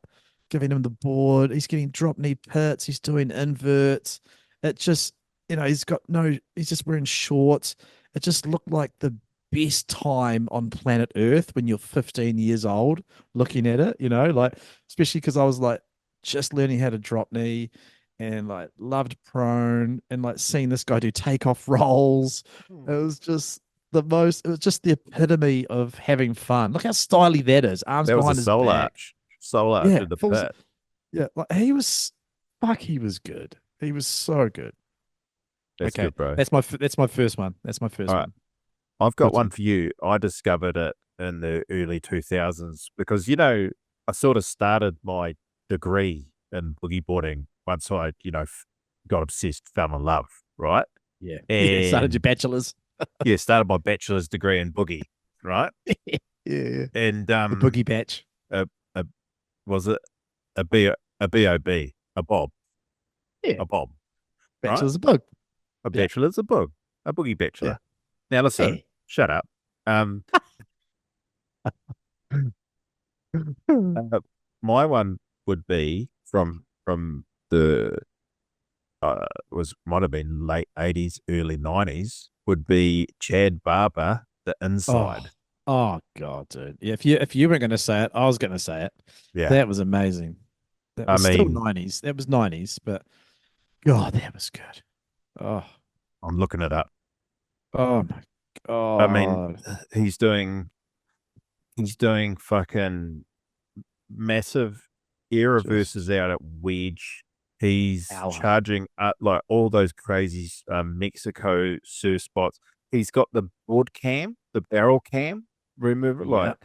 giving him the board. He's getting drop knee pits. He's doing inverts. It just, he's got no. He's just wearing shorts. It just looked like the best time on planet Earth when you're 15 years old, looking at it. Like especially because I was like just learning how to drop knee and like loved prone and like seeing this guy do takeoff rolls. It was just it was just the epitome of having fun. Look how stylish that is. Arms That was a behind his soul back. arch. Soul arch Yeah. in the Falls, pit. yeah. Like he was good. He was so good. That's Okay. good, bro. That's my first one. That's my first All right. one. I've Your got one turn. for you. I discovered it in the early 2000s because, I sort of started my degree in boogie boarding once I, got obsessed, fell in love, right? Yeah. Yeah. Started your And bachelor's. yeah, started my bachelor's degree in boogie, right? Yeah. And The boogie batch. a, a, was it a B-O-B, a bob, Yeah. a bob, right? Bachelor's a bug. A Yeah. bachelor's a boogie Yeah. bachelor. Now Yeah. listen, shut up. Um, uh, my one would be from the was might have been late 80s, early 90s, would be Chad Barber, The Oh, Inside. oh God, dude. Yeah, if you weren't gonna say it, I was gonna say it. Yeah. That was amazing. That I was still mean, 90s. That was 90s, but God, that was good. Oh, I'm looking it up. oh my I mean, God. he's doing he's doing fucking massive air Just reverses out at wedge. He's power. charging up like all those crazy Mexico surf spots. He's got the board cam, the barrel cam remover. Yeah. Like,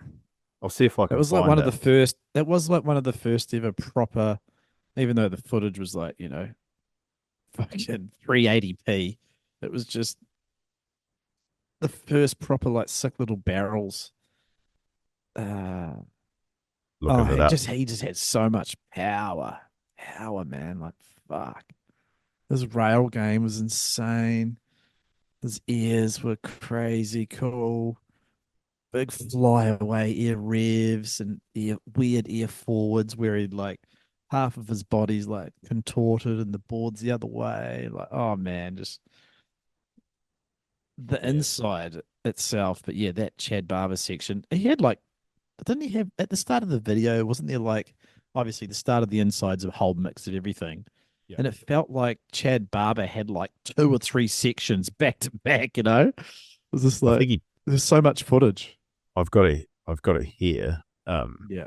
I'll see if I That can was like find one of it. the first that was like one of the first ever proper, even though the footage was like, fucking 380p. It was just the first proper like sick little barrels. Uh Looking it up. he just had so much power. Power, man. Like fuck. His rail game was insane. His ears were crazy cool. Big flyaway ear revs and weird ear forwards where he'd like half of his body's like contorted and the board's the other way. Like, oh man, just the Yeah. inside itself. But yeah, that Chad Barber section. He had like, didn't he have at the start of the video, wasn't there like obviously the start of the insides of a whole mix of everything? Yeah. And it felt like Chad Barber had like 2 or 3 sections back to back. It was just I like think there's so much footage. I've got it here. Yeah.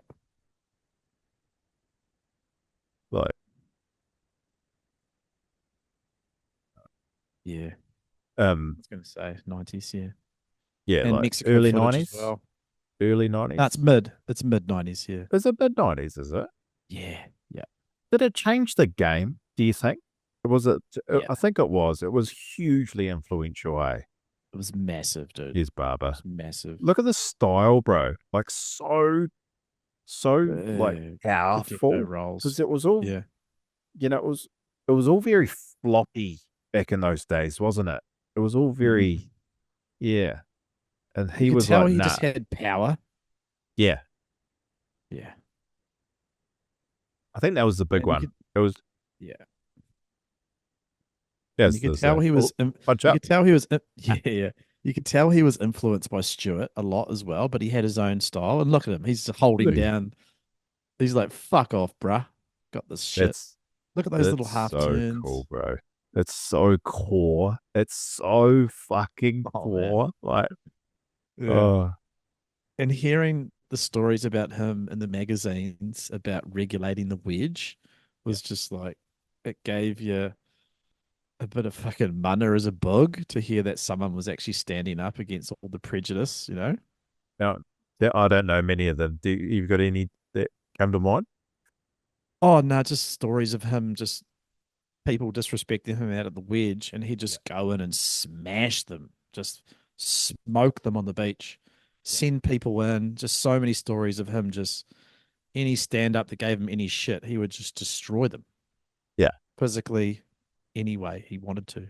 Like, Yeah. I um, was gonna say 90s, yeah. yeah, And like Mexico early footage as 90s, well. early No, 90s. it's mid 90s, yeah. Is it mid 90s? Is it? Yeah. Yeah. Did it change the game? Do you think? Was it? Yeah. I think it was. It was hugely influential. It was massive, dude. Here's It Barber. was massive. Look at the style, bro. Like so like Big projecto powerful rolls. because it was all Yeah. it was all very floppy back in those days, wasn't it? It was all very Mhm. yeah. And You he could was tell like, he nah, just had power. yeah. Yeah. I think that was the big And you one. could It was yeah. And yes, there's a oh, punch you up. could tell he was yeah, yeah. You could tell he was influenced by Stewart a lot as well, but he had his own style. And look at him. He's holding Really? down. He's like, fuck off, bruh. Got this shit. That's Look at those little that's half so cool, turns. bro. It's so core. It's so fucking Oh man. core. Like, Yeah. oh, And hearing the stories about him in the magazines about regulating the wedge yeah. was just like it gave you a bit of fucking manna as a bug to hear that someone was actually standing up against all the prejudice. Now, I don't know many of them. Do you got any that come to mind? Oh no, just stories of him just people disrespecting him out of the wedge and he'd Yeah. just go in and smash them, just smoke them on the beach, send people in, just so many stories of him just any stand up that gave him any shit, he would just destroy them. physically any way he wanted to.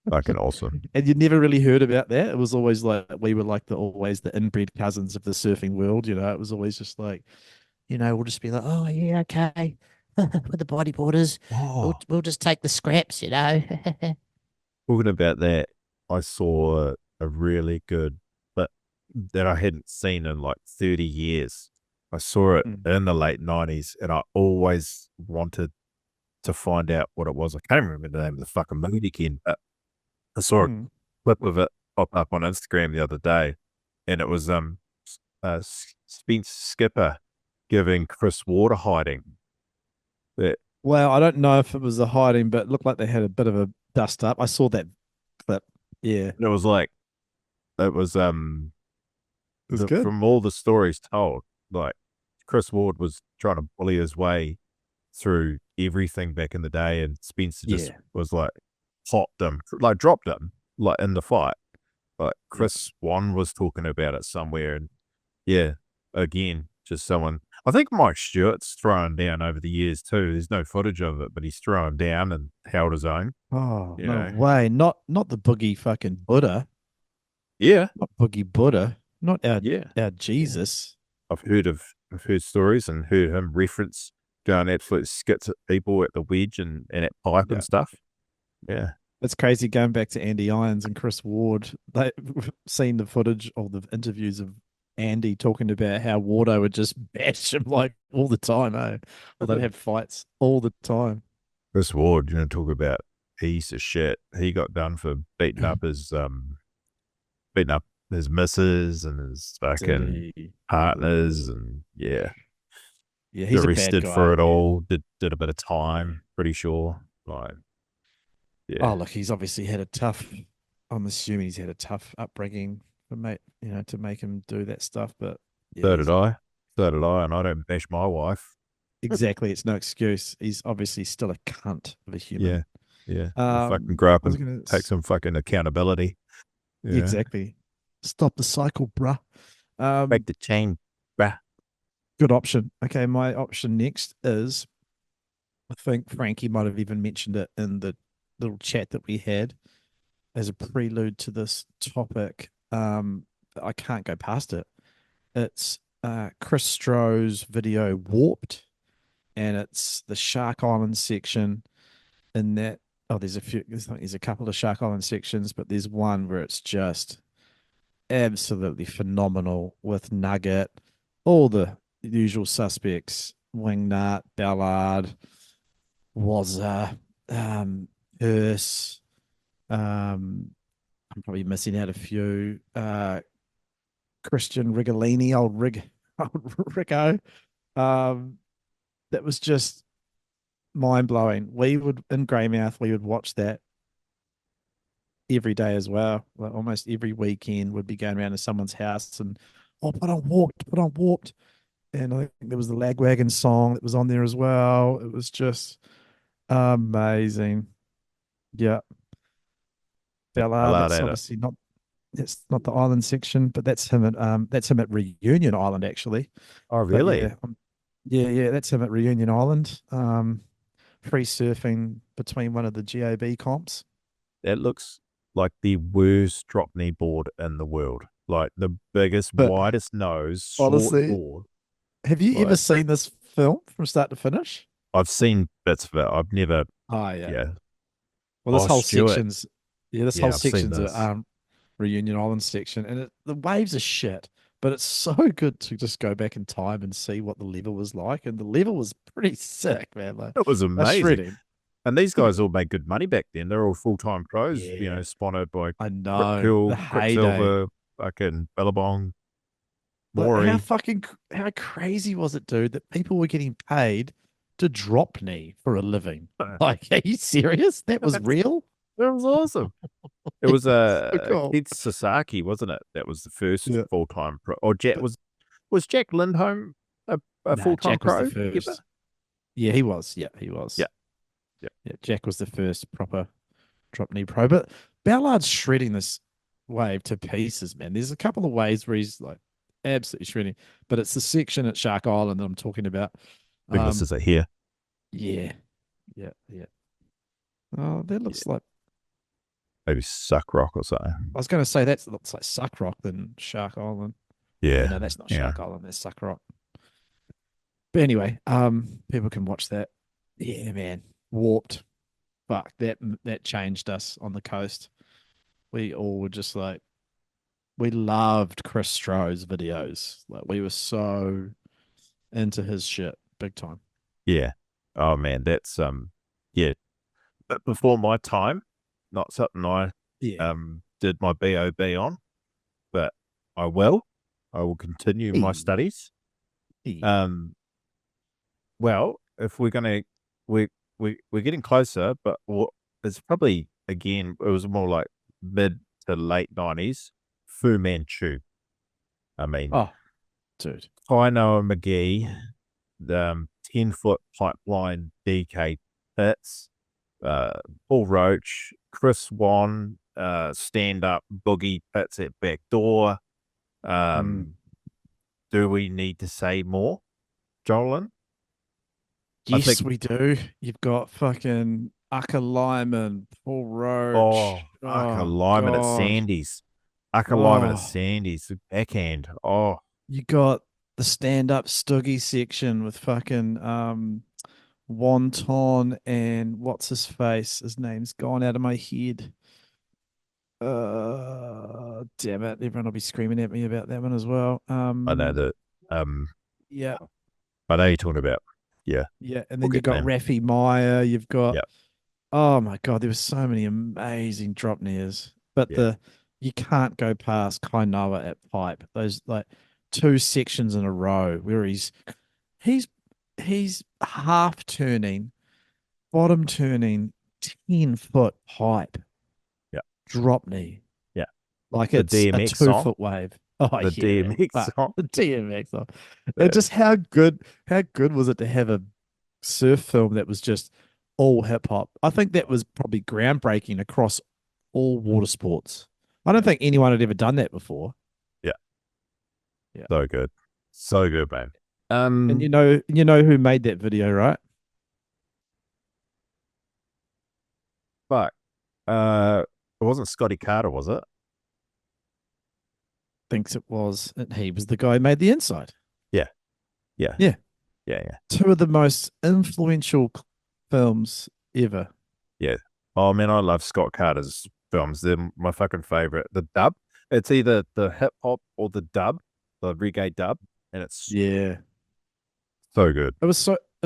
Fucking awesome. And you never really heard about that. It was always like we were like always the inbred cousins of the surfing world. It was always just like, we'll just be like, oh yeah, okay, with the bodyboarders, Oh, we'll just take the scraps. talking about that, I saw a really good clip that I hadn't seen in like 30 years. I saw it Mm. in the late 90s, and I always wanted to find out what it was. I can't remember the name of the fucking movie again, but I saw a Mm. clip of it pop up on Instagram the other day, and it was Spence Skipper giving Chris Ward a hiding. That Well, I don't know if it was a hiding, but it looked like they had a bit of a dust up. I saw that clip. Yeah, it was like it was good. from all the stories told, like Chris Ward was trying to bully his way through everything back in the day, and Spencer just was like popped him, like dropped him, like in the fight. Like Chris Swan was talking about it somewhere, and again, just someone. I think Mike Stewart's thrown down over the years too. There's no footage of it, but he's thrown down and held his own. Oh, You no know. way. Not the boogie fucking Buddha. Yeah, Not boogie Buddha. Not our yeah. Jesus. I've heard stories and heard him reference going absolute skits at people at the wedge and at pipe and stuff. Yeah. It's crazy going back to Andy Irons and Chris Ward. They've seen the footage of the interviews of Andy talking about how Wardo would just bash him like all the time, eh? Or they'd have fights all the time. Chris Ward, talk about piece of shit. He got done for beating up his missus and his fucking partners, and yeah, he's arrested a bad guy, for it all. Did a bit of time, pretty sure. Like, yeah. Oh, look, he's obviously had a tough. I'm assuming he's had a tough upbringing to make him do that stuff. But so did I, and I don't bash my wife. Exactly, it's no excuse. He's obviously still a cunt of a human. Yeah. Fucking grow up and take some fucking accountability. Yeah. Exactly. Stop the cycle, bruh. Break the chain, bruh. Good option. Okay, my option next is, I think Frankie might have even mentioned it in the little chat that we had as a prelude to this topic. I can't go past it. It's Chris Stroh's video Warped, and it's the Shark Island section. In that, there's a couple of Shark Island sections, but there's one where it's just absolutely phenomenal with Nugget, all the usual suspects, Wingnut, Ballard, Wazza, Hearse. I'm probably missing out a few. Christian Rigolini, old Rico. That was just mind blowing. We would in Greymouth, we would watch that every day as well. Like almost every weekend, we'd be going around to someone's house and put on Warped. And I think there was the Lagwagon song that was on there as well. It was just amazing. Yeah. Ballard, that's obviously not. That's not the island section, but that's him at Reunion Island actually. Oh, really? Yeah, that's him at Reunion Island. Free surfing between one of the GAB comps. That looks like the worst drop knee board in the world. Like the biggest, widest nose, honestly, short board. Have you ever seen this film from start to finish? I've seen bits of it. I've never. Oh yeah. Well, this whole section's whole section's a Reunion Island section, and the waves are shit, but it's so good to just go back in time and see what the level was like, and the level was pretty sick, man. Like, it was amazing. And these guys all made good money back then. They're all full-time pros, sponsored by Quicksilver, fucking Billabong, Maury. How crazy was it, dude, that people were getting paid to drop knee for a living? Like, are you serious? That was real? That was awesome. It was Keith Sasaki, wasn't it? That was the first full-time pro. Or was Jack Lindholm a full-time pro? Yeah, he was. Yeah, he was. Yeah, Jack was the first proper drop knee pro. But Ballard's shredding this wave to pieces, man. There's a couple of waves where he's like absolutely shredding, but it's the section at Shark Island that I'm talking about. I think this is it here. Yeah. Yeah, yeah. Oh, that looks like. Maybe Suck Rock or something. I was going to say that looks like Suck Rock than Shark Island. Yeah. No, that's not Yeah. Shark Island. That's Suck Rock. But anyway, people can watch that. Yeah, man. Warped. Fuck, that changed us on the coast. We all were just like, we loved Chris Stroh's videos. Like, we were so into his shit, big time. Yeah. Oh man, that's yeah. But before my time, not something I Yeah. did my BOB on, but I will. I will continue my studies. Yeah. Well, if we're gonna we're getting closer, but it's probably again it was more like mid to late 90s. Fu Manchu. I mean, Oh, dude. Noah McGee, the 10-foot pipeline DK pits, Paul Roach, Chris Wan, stand up boogie pits at back door. Do we need to say more, Jolin? Yes, we do. You've got fucking Aka Lyman, Paul Roach. Aka Oh, Lyman at God. Sandy's. Aka Lyman at Oh. Sandy's. Backhand. Oh. You got the stand-up Stuggy section with fucking Wonton and what's his face? His name's gone out of my head. Damn it! Everyone will be screaming at me about that one as well. I know that. Yeah, I know you're talking about. Yeah. yeah, and We'll then you've get got them. Rafi Meyer. You've got. Yeah. Oh my god, there were so many amazing drop nears, but Yeah. you can't go past Kainoa at pipe. Those like two sections in a row where he's half turning, bottom turning, 10-foot pipe. Yeah. Drop knee. Yeah. Like The it's a DMX song. 2-foot wave. Oh The yeah, DMX song. the DMX song. Yeah. And just how good was it to have a surf film that was just all hip hop? I think that was probably groundbreaking across all water sports. I don't think anyone had ever done that before. Yeah. Yeah. So good. So good, man. And you know who made that video, right? Fuck. It wasn't Scotty Carter, was it? Thinks it was, and he was the guy who made the inside. Yeah. Yeah. Yeah. Yeah. Yeah. Two of the most influential films ever. Yeah. Oh man, I love Scott Carter's films. They're my fucking favorite. The dub. It's either the hip hop or the dub, the reggae dub, and it's Yeah. so good. It was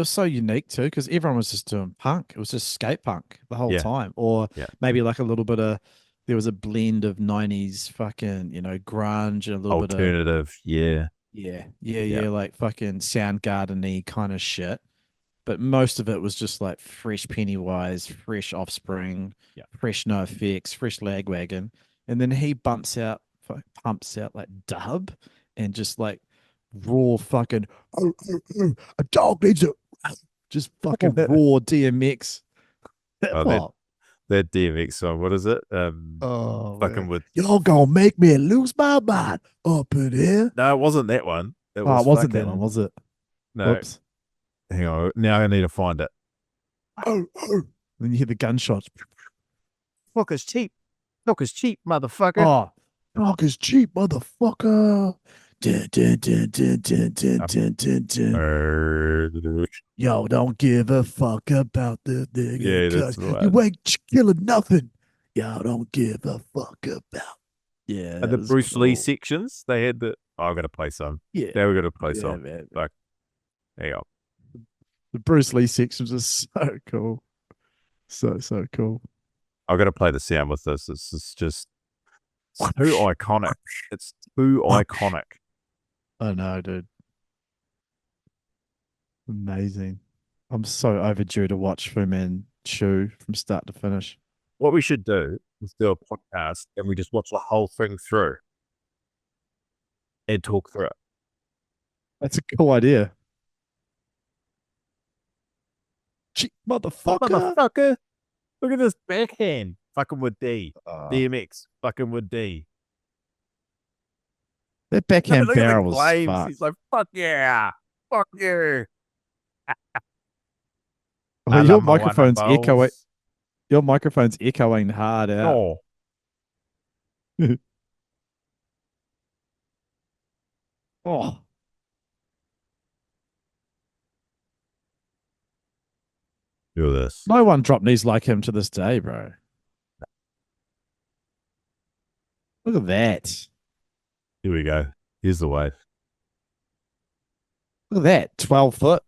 so unique too, because everyone was just doing punk. It was just skate punk the whole Yeah. time. Or Yeah. maybe like a little bit of there was a blend of 90s fucking, grunge and a little bit of Alternative. Yeah. yeah, like fucking Soundgarden-y kind of shit. But most of it was just like fresh Pennywise, fresh Offspring, Yeah. fresh No Effects, fresh Lagwagon. And then he pumps out like dub and just like raw fucking a dog needs a just fucking raw DMX. Oh, that DMX song. What is it? Fucking man. with. Y'all gonna make me lose my mind up in here. No, it wasn't that one. It It was wasn't that fucking- one, was it? No. Oops. Hang on. Now I need to find it. Then you hear the gunshots. Fuck is cheap. Fuck is cheap, motherfucker. Oh, dog is cheap, motherfucker. Dun, dun, dun, dun, dun, dun, dun, dun, dun. Yo, don't give a fuck about the nigga. Yeah, that's 'cause right. you ain't killing nothing. Y'all don't give a fuck about. Yeah. And that the was Bruce Lee cool. sections, they had the. Oh, I'm gonna play some. Yeah. They were gonna play Yeah, some. man. Fuck. Hang on. The Bruce Lee sections are so cool. So cool. I'm gonna play the sound with this. This is just it's too iconic. It's too iconic. I know, dude. Amazing. I'm so overdue to watch Fu Manchu from start to finish. What we should do is do a podcast and we just watch the whole thing through and talk through it. That's a cool idea. Cheap motherfucker. Motherfucker. Look at this backhand. Fucking with D. Uh, DMX. Fucking with D. that backhand Look at the barrel was claims. fucked. He's like, fuck yeah. Fuck you. Oh, I your love my one microphone's echoing. bowls. Your microphone's echoing hard out. Oh, Oh, do this. no one dropped knees like him to this day, bro. Look at that. Here we go. Here's the wave. Look at that. 12 foot.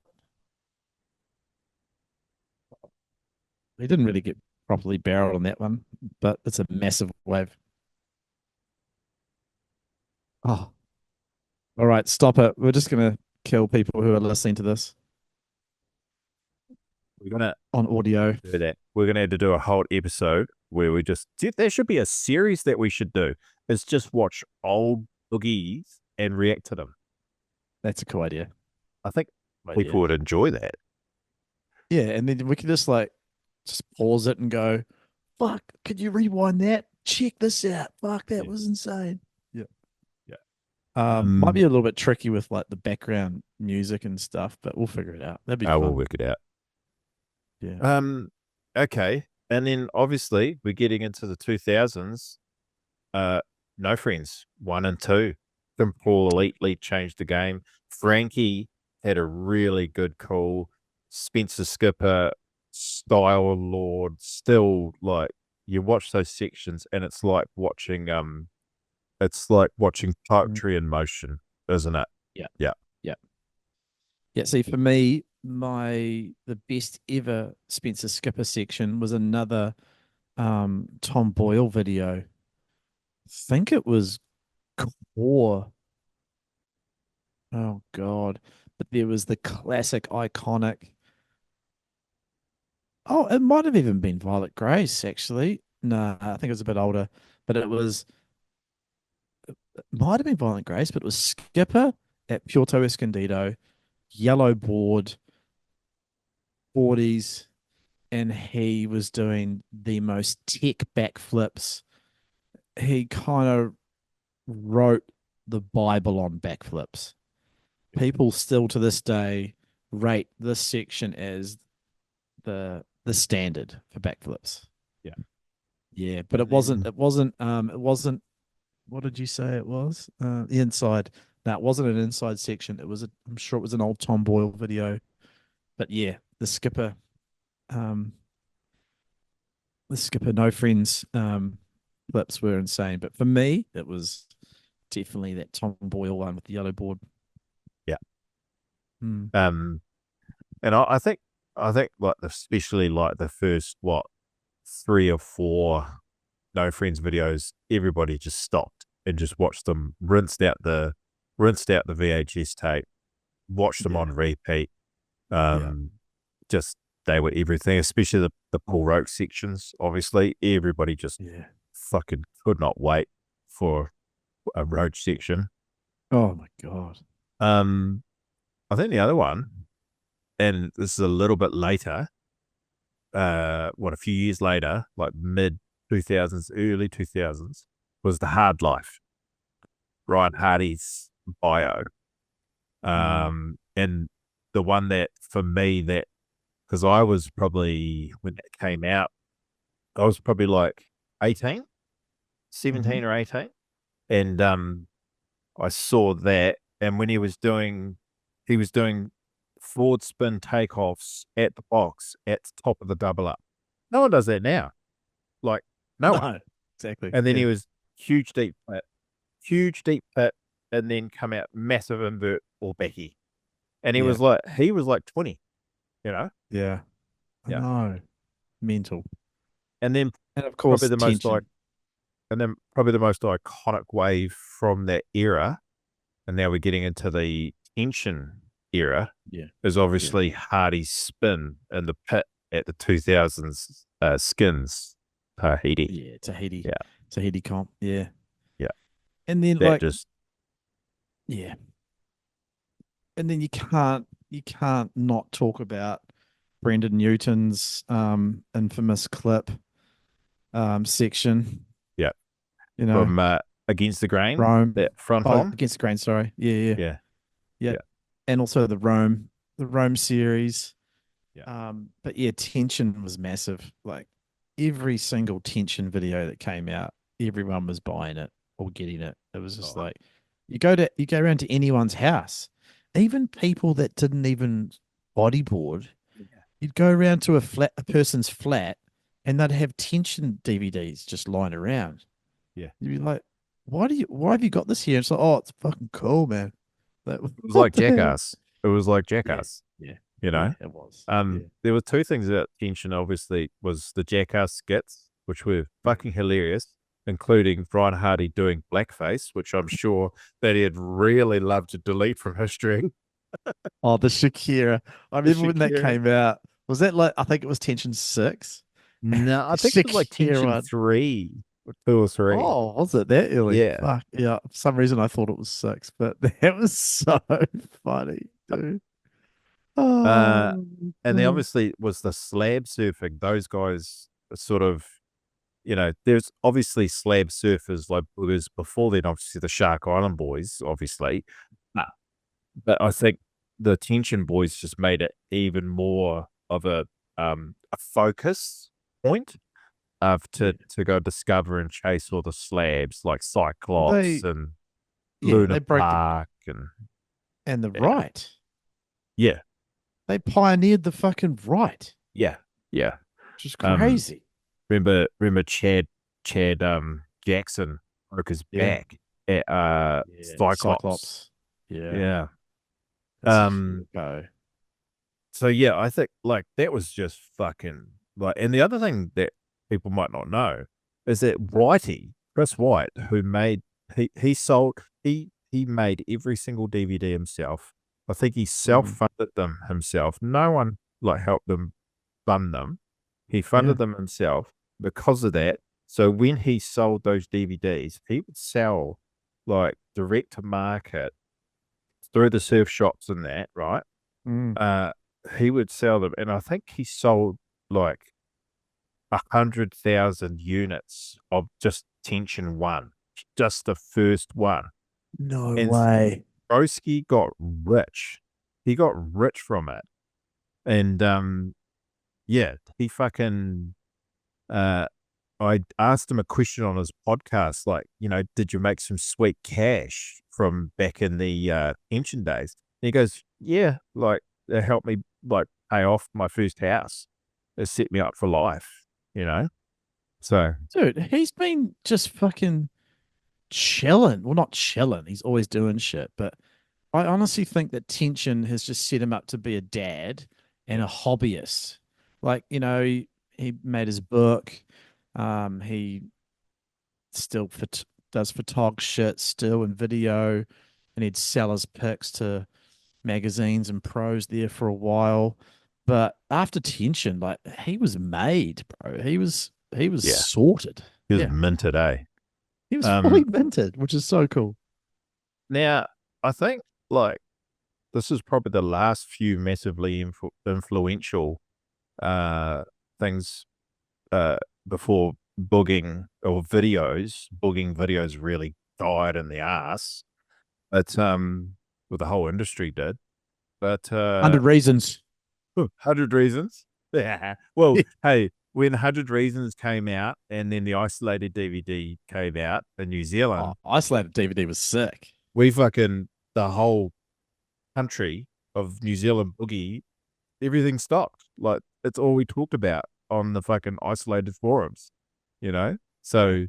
He didn't really get properly barreled on that one, but it's a massive wave. Oh, all right. Stop it. We're just going to kill people who are listening to this We're gonna on audio. do that. We're gonna have to do a whole episode where we just there should be a series that we should do. It's just watch old boogies and react to them. That's a cool idea. I think people would enjoy that. Yeah, and then we could just pause it and go, fuck, could you rewind that? Check this out. Fuck, that was insane. Yeah. Yeah. Might be a little bit tricky with the background music and stuff, but we'll figure it out. That'd be fun. We'll work it out. Yeah. Okay. And then obviously we're getting into the 2000s. No Friends 1 and 2. Completely changed the game. Frankie had a really good call. Spencer Skipper, Style Lord, still you watch those sections and it's like watching poetry in motion, isn't it? Yeah. See, for me, the best ever Spencer Skipper section was another Tom Boyle video. I think it was Core. Oh God. But there was the classic iconic. Oh, it might have even been Violet Grace, actually. No, I think it was a bit older. But it might have been Violet Grace, but it was Skipper at Puerto Escondido, yellow board, 40s, and he was doing the most tech backflips. He kind of wrote the Bible on backflips. People still to this day rate this section as the standard for backflips. Yeah, but it wasn't. What did you say it was? The inside. No, it wasn't an inside section. I'm sure it was an old Tom Boyle video. But yeah, the Skipper No Friends flips were insane. But for me, it was definitely that Tom Boyle one with the yellow board. Yeah. Mm. And I think especially the first 3 or 4 No Friends videos, everybody just stopped and just watched them, rinsed out the VHS tape, watched them on repeat. Just they were everything, especially the Paul Roke sections. Obviously, everybody just fucking could not wait for a Roach section. Oh my God. I think the other one, and this is a little bit later, a few years later, like mid 2000s, early 2000s, was The Hard Life, Ryan Hardy's bio. And the one that for me because I was probably, when that came out, I was probably like 18, 17 or 18. And I saw that, and when he was doing forward spin takeoffs at the box at the top of the double up. No one does that now. No one. Exactly. And then he was huge deep pit, and then come out massive invert or Becky. And he was like 20, Yeah. Yeah. No. Mental. And then And of course, probably the most iconic wave from that era, and now we're getting into the tension era, is obviously Hardy's spin in the pit at the 2000s Skins Tahiti. Yeah, Tahiti. Yeah. Tahiti comp. Yeah. Yeah. And then That just and then you can't not talk about Brendan Newton's infamous clip section. Yeah. You know, from Against the Grain, Rome, that front on. Against the Grain, sorry. Yeah. Yeah. And also the Rome series. But yeah, tension was massive. Like every single tension video that came out, everyone was buying it or getting it. It was just like you go around to anyone's house, even people that didn't even bodyboard. You'd go around to a person's flat, and they'd have tension DVDs just lying around. Yeah. You'd be like, why have you got this here? It's like, oh, it's fucking cool, man. It was like Jackass. It was like Jackass. Yeah. You know? Yeah, it was. There were two things about tension, obviously, was the Jackass skits, which were fucking hilarious, including Brian Hardy doing blackface, which I'm sure that he'd really love to delete from history. Oh, the Shakira. I remember when that came out. Was that like, I think it was Tension 6? No, I think it was like Tension Shakira. 3 or 2 or 3. Oh, was it that early? Yeah. Fuck, yeah. For some reason I thought it was 6, but that was so funny, dude. Oh, and there obviously was the slab surfing. Those guys are sort of, you know, there's obviously slab surfers like Boogers before then, obviously the Shark Island boys, obviously. But I think the Tension boys just made it even more of a focus point to go discover and chase all the slabs like Cyclops and Luna Park and the right. Yeah. They pioneered the fucking right. Yeah. Yeah. Which is crazy. Remember Chad Jackson broke his back at Cyclops. Yeah. So yeah, I think like that was just fucking like, and the other thing that people might not know is that Chris White, who made he made every single DVD himself. I think he self-funded them himself. No one like helped him fund them. He funded them himself because of that. So when he sold those DVDs, he would sell like direct to market through the surf shops and that, right? He would sell them, and I think he sold like 100,000 units of just Tension 1, just the first one. No way. Broski got rich. He got rich from it. And yeah, he fucking I asked him a question on his podcast, like, you know, did you make some sweet cash from back in the pension days? And he goes, yeah, like it helped me like pay off my first house. It set me up for life, you know? So dude, he's been just fucking chilling. Well, not chilling. He's always doing shit. But I honestly think that Tension has just set him up to be a dad and a hobbyist. Like, you know, he made his book. He still does photog shit still in video, and he'd sell his pics to magazines and pros there for a while. But after Tension, like he was made, bro. He was sorted. He was minted, eh? He was fully minted, which is so cool. Now, I think like this is probably the last few massively influential things before booging videos really died in the ass. But well, the whole industry did. But 100 Reasons. 100 Reasons. Yeah. Well, hey, when 100 Reasons came out and then the Isolated DVD came out in New Zealand. Isolated DVD was sick. We fucking, the whole country of New Zealand boogie, everything stopped. Like, it's all we talked about on the fucking Isolated forums, you know? So,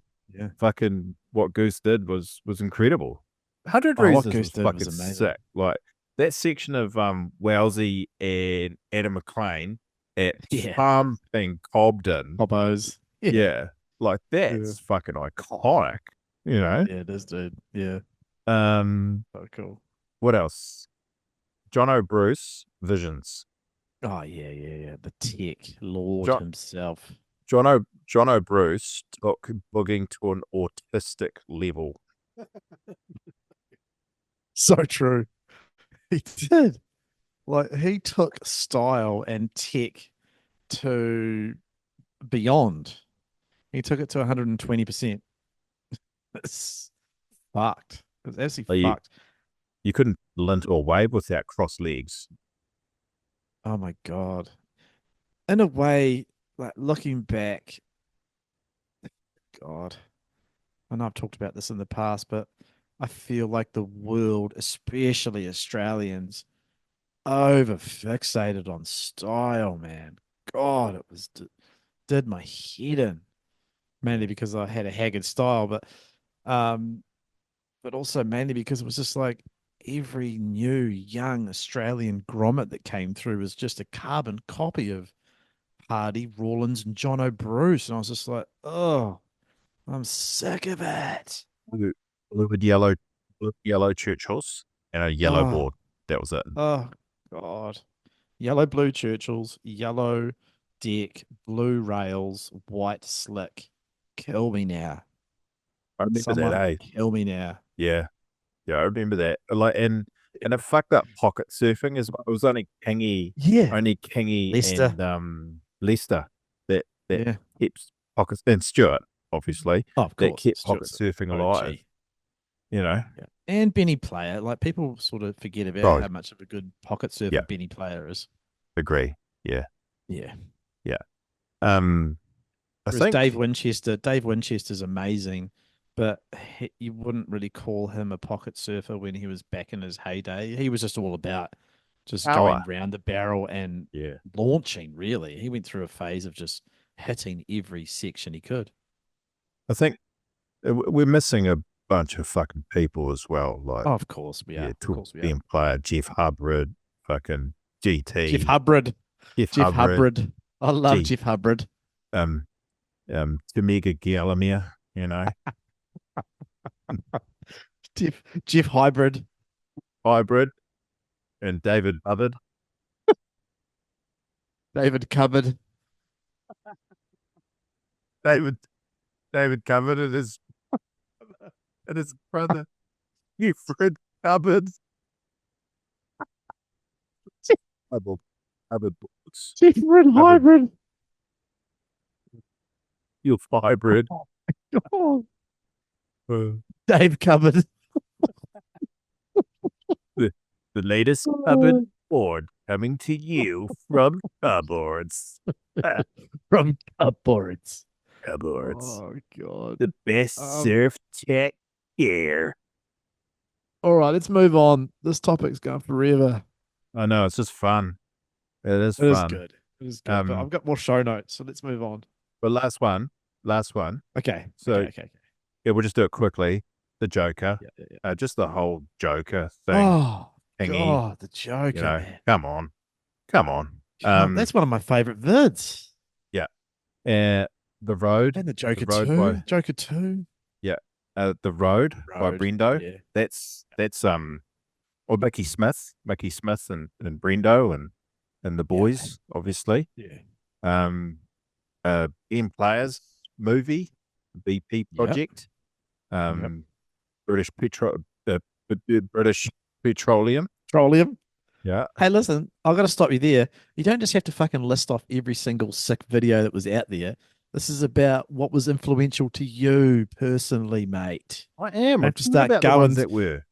fucking what Goose did was incredible. 100 Reasons was fucking sick. Like, that section of Wowsy and Adam McLean at pumping Cobden. Cobos. Yeah. Like, that's fucking iconic, you know? Yeah, it is, dude. Yeah. So cool. What else? John O'Bruce, Visions. Oh, yeah. The tech lord himself. John O'Bruce took booging to an autistic level. So true. He did. Like, he took style and tech to beyond. He took it to 120%. It's fucked. It was absolutely fucked. You couldn't lint or wave without cross legs. Oh my God. in a way, like looking back, God, I know I've talked about this in the past, but I feel like the world, especially Australians, over fixated on style, man. God, it was did my head in, mainly because I had a haggard style, um, but also mainly because it was just like every new young Australian grommet that came through was just a carbon copy of Hardy, Rawlins, and John O'Bruce, and I was just like, oh, I'm sick of it. Blue, blue with yellow church horse and a yellow Oh, board. That was it. oh, God. Yellow blue Churchills, yellow deck, blue rails, white slick. Kill me now. I remember that, Someone eh? kill me now. Yeah. Yeah, I remember that. Like, and it fucked up pocket surfing as well. It was Yeah. only Kingy Leicester. and Leicester that Yeah. kept pockets, and Stuart, obviously, Oh, of that course. kept pocket Stuart's surfing a alive. OG. You know, Yeah. And Benny Player. Like people sort of forget about bro. how much of a good pocket surfer Yeah, Benny Player is. agree. Yeah, Yeah. yeah. Um, I Whereas think Dave Winchester's amazing, but you wouldn't really call him a pocket surfer when he was back in his heyday. He was just all about just power. going round the barrel and Yeah, launching, really. He went through a phase of just hitting every section he could. I think we're missing a bunch of fucking people as well. Like, Oh, of course we are. yeah, Of tour course we are. being player Jeff Hubbard, fucking Jeff GT, Hubbard. Jeff Jeff Hubbard, Hubbard. I love G, Jeff Hubbard. um, Tamega Galamir, you know, Jeff Hybrid. hybrid, and David Hubbard. David Cupboard. David Hubbard and his brother, Fred Hubbard. Hubbard, Hubbard books. Jeffred Hubbard, Hybrid. you hybrid. Oh, Uh, Dave Cupboard. the latest Hubbard board coming to you from cupboards. From cupboards. Cupboards. Oh, God. The best Um, surf tech gear. all right, let's move on. This topic's going forever. I know, it's just fun. It is It is fun. good. It is good. But I've got more show notes, so let's move on. But last one. Okay. So okay. yeah, we'll just do it quickly. The Joker. Yeah. Just the whole Joker thing. Oh, Thingy, God, the Joker, you know, man. come on. That's one of my favorite vids. Yeah. The Road. And the Joker Road 2. by- Joker 2. Yeah. The Road by Brendo. Yeah. That's or Mickey Smith and Brendo and the boys, obviously. Yeah. M Players movie, BP project. British Petroleum. Petroleum. Yeah. Hey, listen, I've got to stop you there. You don't just have to fucking list off every single sick video that was out there. This is about what was influential to you personally, mate. I am. I have to start about going. the ones that were.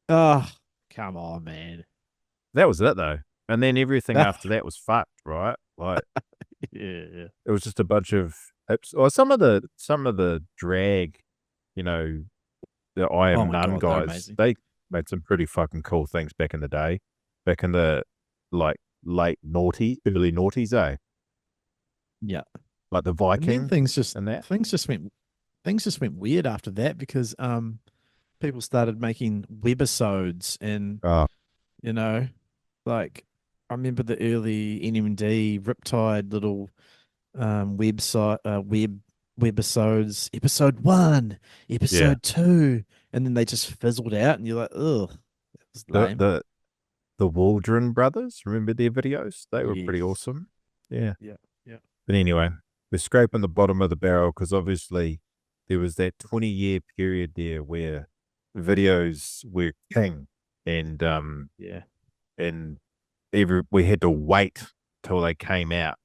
Oh, come on, man. That was it though. And then everything after that was fucked, right? Like yeah. it was just a bunch of hips or some of the drag, you know, the I Am None guys. They made some pretty fucking cool things back in the day. Back in the like early noughties, eh? Yeah. Like the Viking. And then things just went weird after that because people started making webisodes and you know, like I remember the early NMD Riptide little website webisodes, episode 1, episode 2, and then they just fizzled out and you're like, ugh, that was lame. The Waldron brothers, remember their videos? They were pretty awesome. Yeah. But anyway, we're scraping the bottom of the barrel because obviously there was that 20-year period there where videos were king and we had to wait till they came out.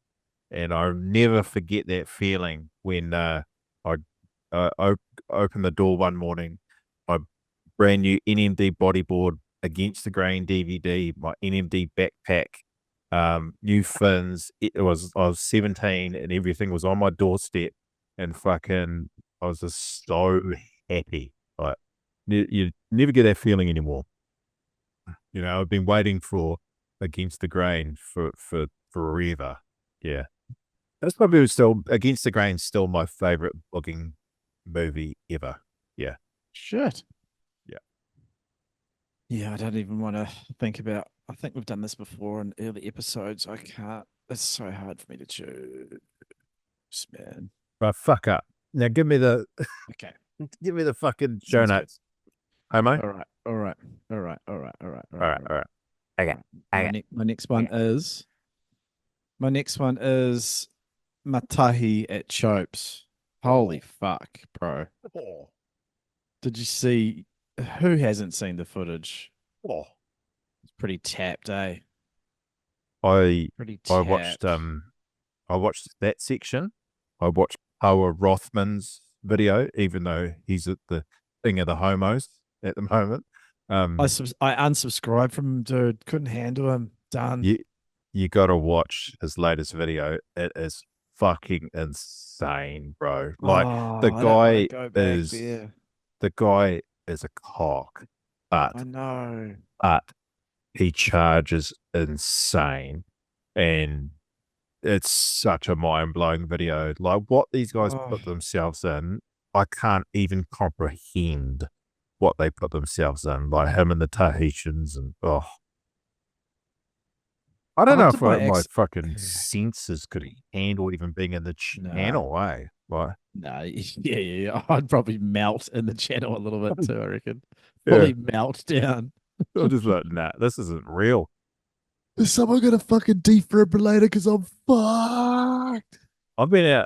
And I'll never forget that feeling when I opened the door one morning, my brand new NMD bodyboard against the grain DVD, my NMD backpack, new fins. I was 17 and everything was on my doorstep, and fucking I was just so happy. Like you never get that feeling anymore. You know, I've been waiting for Against the Grain for forever. Yeah, that's probably still Against the Grain. Still my favorite vlogging movie ever. Yeah, Shit. Yeah. Yeah, I don't even want to think about. I think we've done this before in early episodes. I can't. It's so hard for me to choose, man. but fuck up. Now give me the Okay. fucking show Sounds good. notes. Homo. All right. All right. All right. All right. All right. All right. All right. Okay. My next one is. My next one is Matahi at Chopes. Holy fuck, bro! Oh. Did you see? Who hasn't seen the footage? Oh. It's pretty tapped, eh? I Pretty tapped. watched that section. I watched Power Rothman's video, even though he's at the thing of the homos at the moment. I unsubscribed from him, dude. Couldn't handle him. Done. You got to watch his latest video. It is fucking insane, bro. Like the guy is a cock, but I know. But he charges insane, and it's such a mind-blowing video. Like what these guys put themselves in, I can't even comprehend what they put themselves in. Like him and the Tahitians, and I don't know if my fucking senses could handle even being in the channel, eh? Like, no, yeah. I'd probably melt in the channel a little bit too, I reckon. Fully melt down. I'm just like, nah, this isn't real. Is someone got a fucking defibrillator because I'm fucked? I've been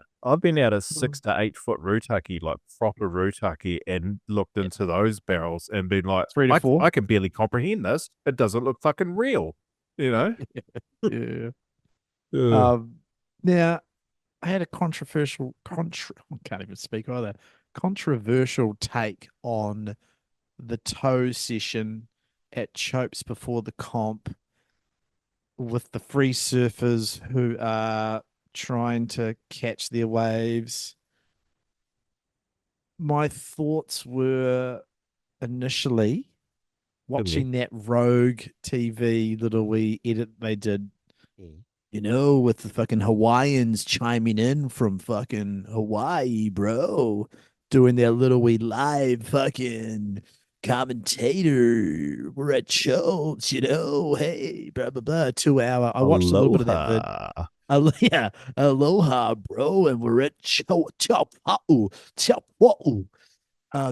out a 6 to 8 foot rutaki, like proper rutaki, and looked into those barrels and been like, 3 to 4. I can barely comprehend this. It doesn't look fucking real, you know? Yeah. Now, I had a controversial I can't even speak either. Controversial take on the tow session at Chopes before the comp with the free surfers who are trying to catch their waves. My thoughts were initially watching that Rogue TV little wee edit they did, you know, with the fucking Hawaiians chiming in from fucking Hawaii, bro, doing their little wee live fucking commentator. We're at Jolz, you know, hey, blah, blah, blah, 2 hour. I watched a little bit of that vid. Yeah, aloha, bro, and we're at Chapa'u,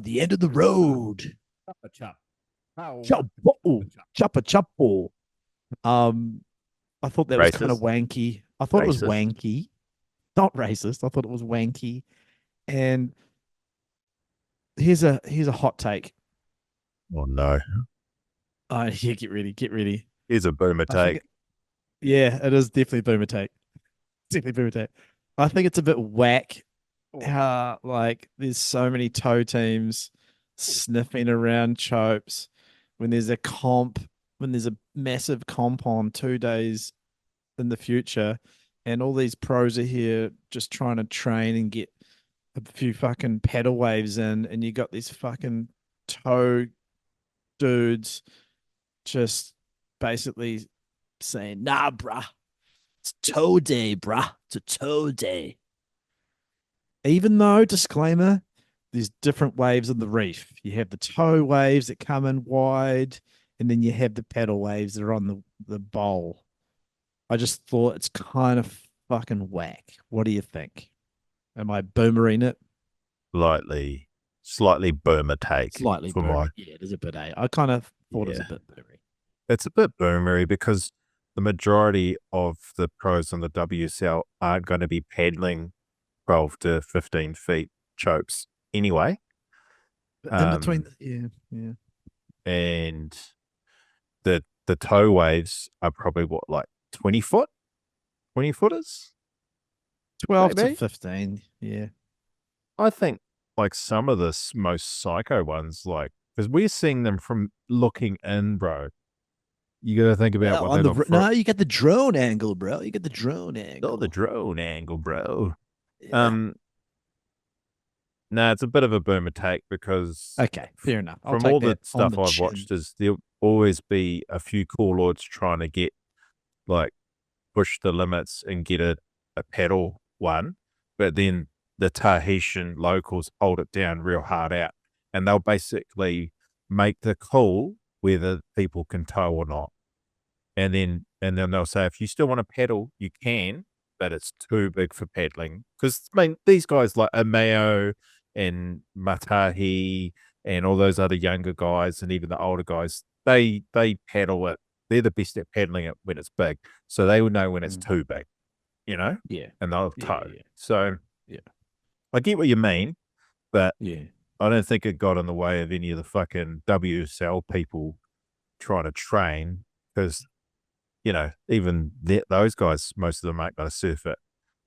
the end of the road. Chapa. I thought that was kind of wanky. I thought it was wanky. Not racist. I thought it was wanky. And here's a hot take. Oh no. Yeah, get ready. Here's a boomer take. Yeah, it is definitely boomer take. Definitely boomer take. I think it's a bit whack how like there's so many tow teams sniffing around Chopes when there's a massive comp on 2 days in the future, and all these pros are here just trying to train and get a few fucking pedal waves in, and you got these fucking tow dudes just basically saying, nah, bruh, it's tow day, bruh. It's a tow day. Even though, disclaimer, there's different waves of the reef. You have the tow waves that come in wide, and then you have the pedal waves that are on the bowl. I just thought it's kind of fucking whack. What do you think? Am I boomering it? Slightly boomer take. Slightly boomer. Yeah, it is a bit, I kind of thought it was a bit boomery. It's a bit boomery because the majority of the pros on the WSL aren't going to be paddling 12 to 15 feet Chopes anyway. In between, yeah. And the tow waves are probably what, like 20 footers? 12 to 15, yeah. I think like some of the most psycho ones, like, because we're seeing them from looking in, bro. You got to think about what they look for. No, you got the drone angle, bro. You got the drone angle. Oh, the drone angle, bro. Yeah. No, it's a bit of a boomer take because Okay, fair enough. I'll from take all the that on stuff the I've chin. watched, is there'll always be a few cool lords trying to get like push the limits and get a pedal one, but then the Tahitian locals hold it down real hard out, and they'll basically make the call whether people can tow or not. And then they'll say, if you still want to pedal, you can, but it's too big for pedaling. Because, I mean, these guys like Ameo and Matahi and all those other younger guys and even the older guys, they pedal it. They're the best at pedaling it when it's big. So they will know when it's too big, you know? Yeah. And they'll Yeah, tow. yeah. So Yeah. I get what you mean, but Yeah. I don't think it got in the way of any of the fucking WSL people trying to train because, you know, even those guys, most of them aren't going to surf it.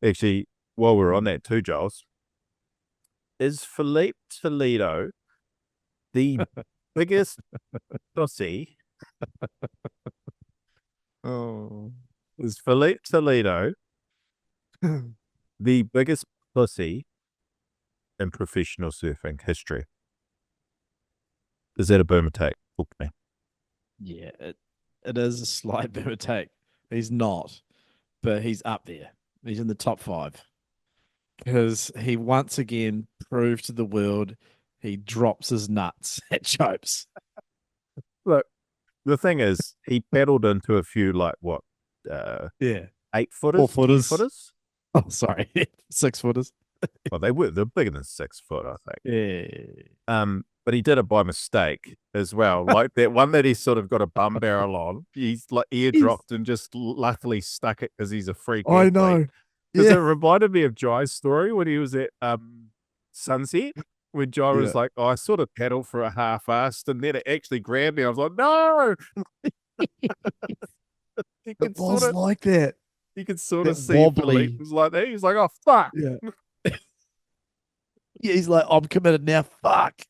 Actually, while we're on that too, Jolz, is Felipe Toledo the biggest pussy? Oh. Is Felipe Toledo the biggest pussy in professional surfing history? Is that a boomer take? Talk to me. Yeah, it is a slight bit of a take. He's not, but he's up there. He's in the top 5 because he once again proved to the world he drops his nuts at Chopes. Look, the thing is, he paddled into a few like what, Yeah, 8-footers, 4-footers. 10-footers? Oh, sorry, 6-footers. Well, they're bigger than 6 foot, I think. Yeah. But he did it by mistake as well. Like that one that he sort of got a bum barrel on. He's like eardropped and just luckily stuck it because he's a freak I athlete. know. Because Yeah. it reminded me of Jai's story when he was at Sunset. When Jai was like, oh, I sort of paddled for a half-assed and then it actually grabbed me. I was like, no! It was like that. You could sort That of see wobbly. Philippe was like that. He was like, oh, fuck. Yeah. Yeah, he's like, I'm committed now. Fuck.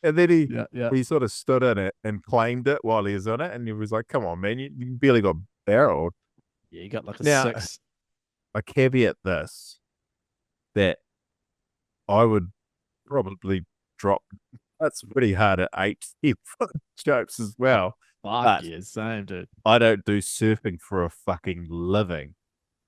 And then Yeah. he sort of stood in it and claimed it while he was on it. And he was like, come on, man, you barely got barreled. Yeah, you got like a Now, 6. I caveat this, that I would probably drop. That's pretty hard at 8 foot jokes as well. Fuck but yeah, same, dude. I don't do surfing for a fucking living.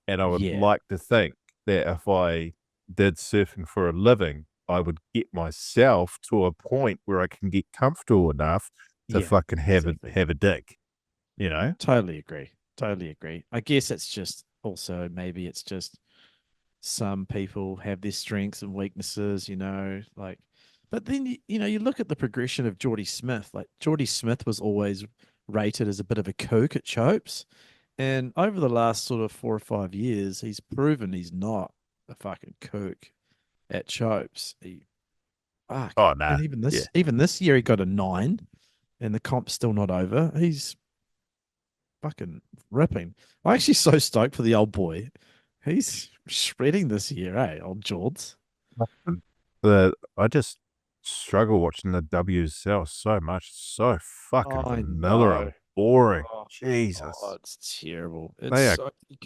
And I would like to think that if I did surfing for a living, I would get myself to a point where I can get comfortable enough to fucking have a dick, you know? Totally agree. I guess it's just also maybe it's just some people have their strengths and weaknesses, you know, like. But then you look at the progression of Geordie Smith. Like Geordie Smith was always rated as a bit of a kook at Chopes, and over the last sort of 4 or 5 years, he's proven he's not a fucking kook at Chopes. Oh, no. And even this year, he got a 9, and the comp's still not over. He's fucking ripping. I'm actually so stoked for the old boy. He's shredding this year, old Jolz. I just struggle watching the WSL so much. It's so fucking vanilla and boring. Jesus. Oh, it's terrible. They are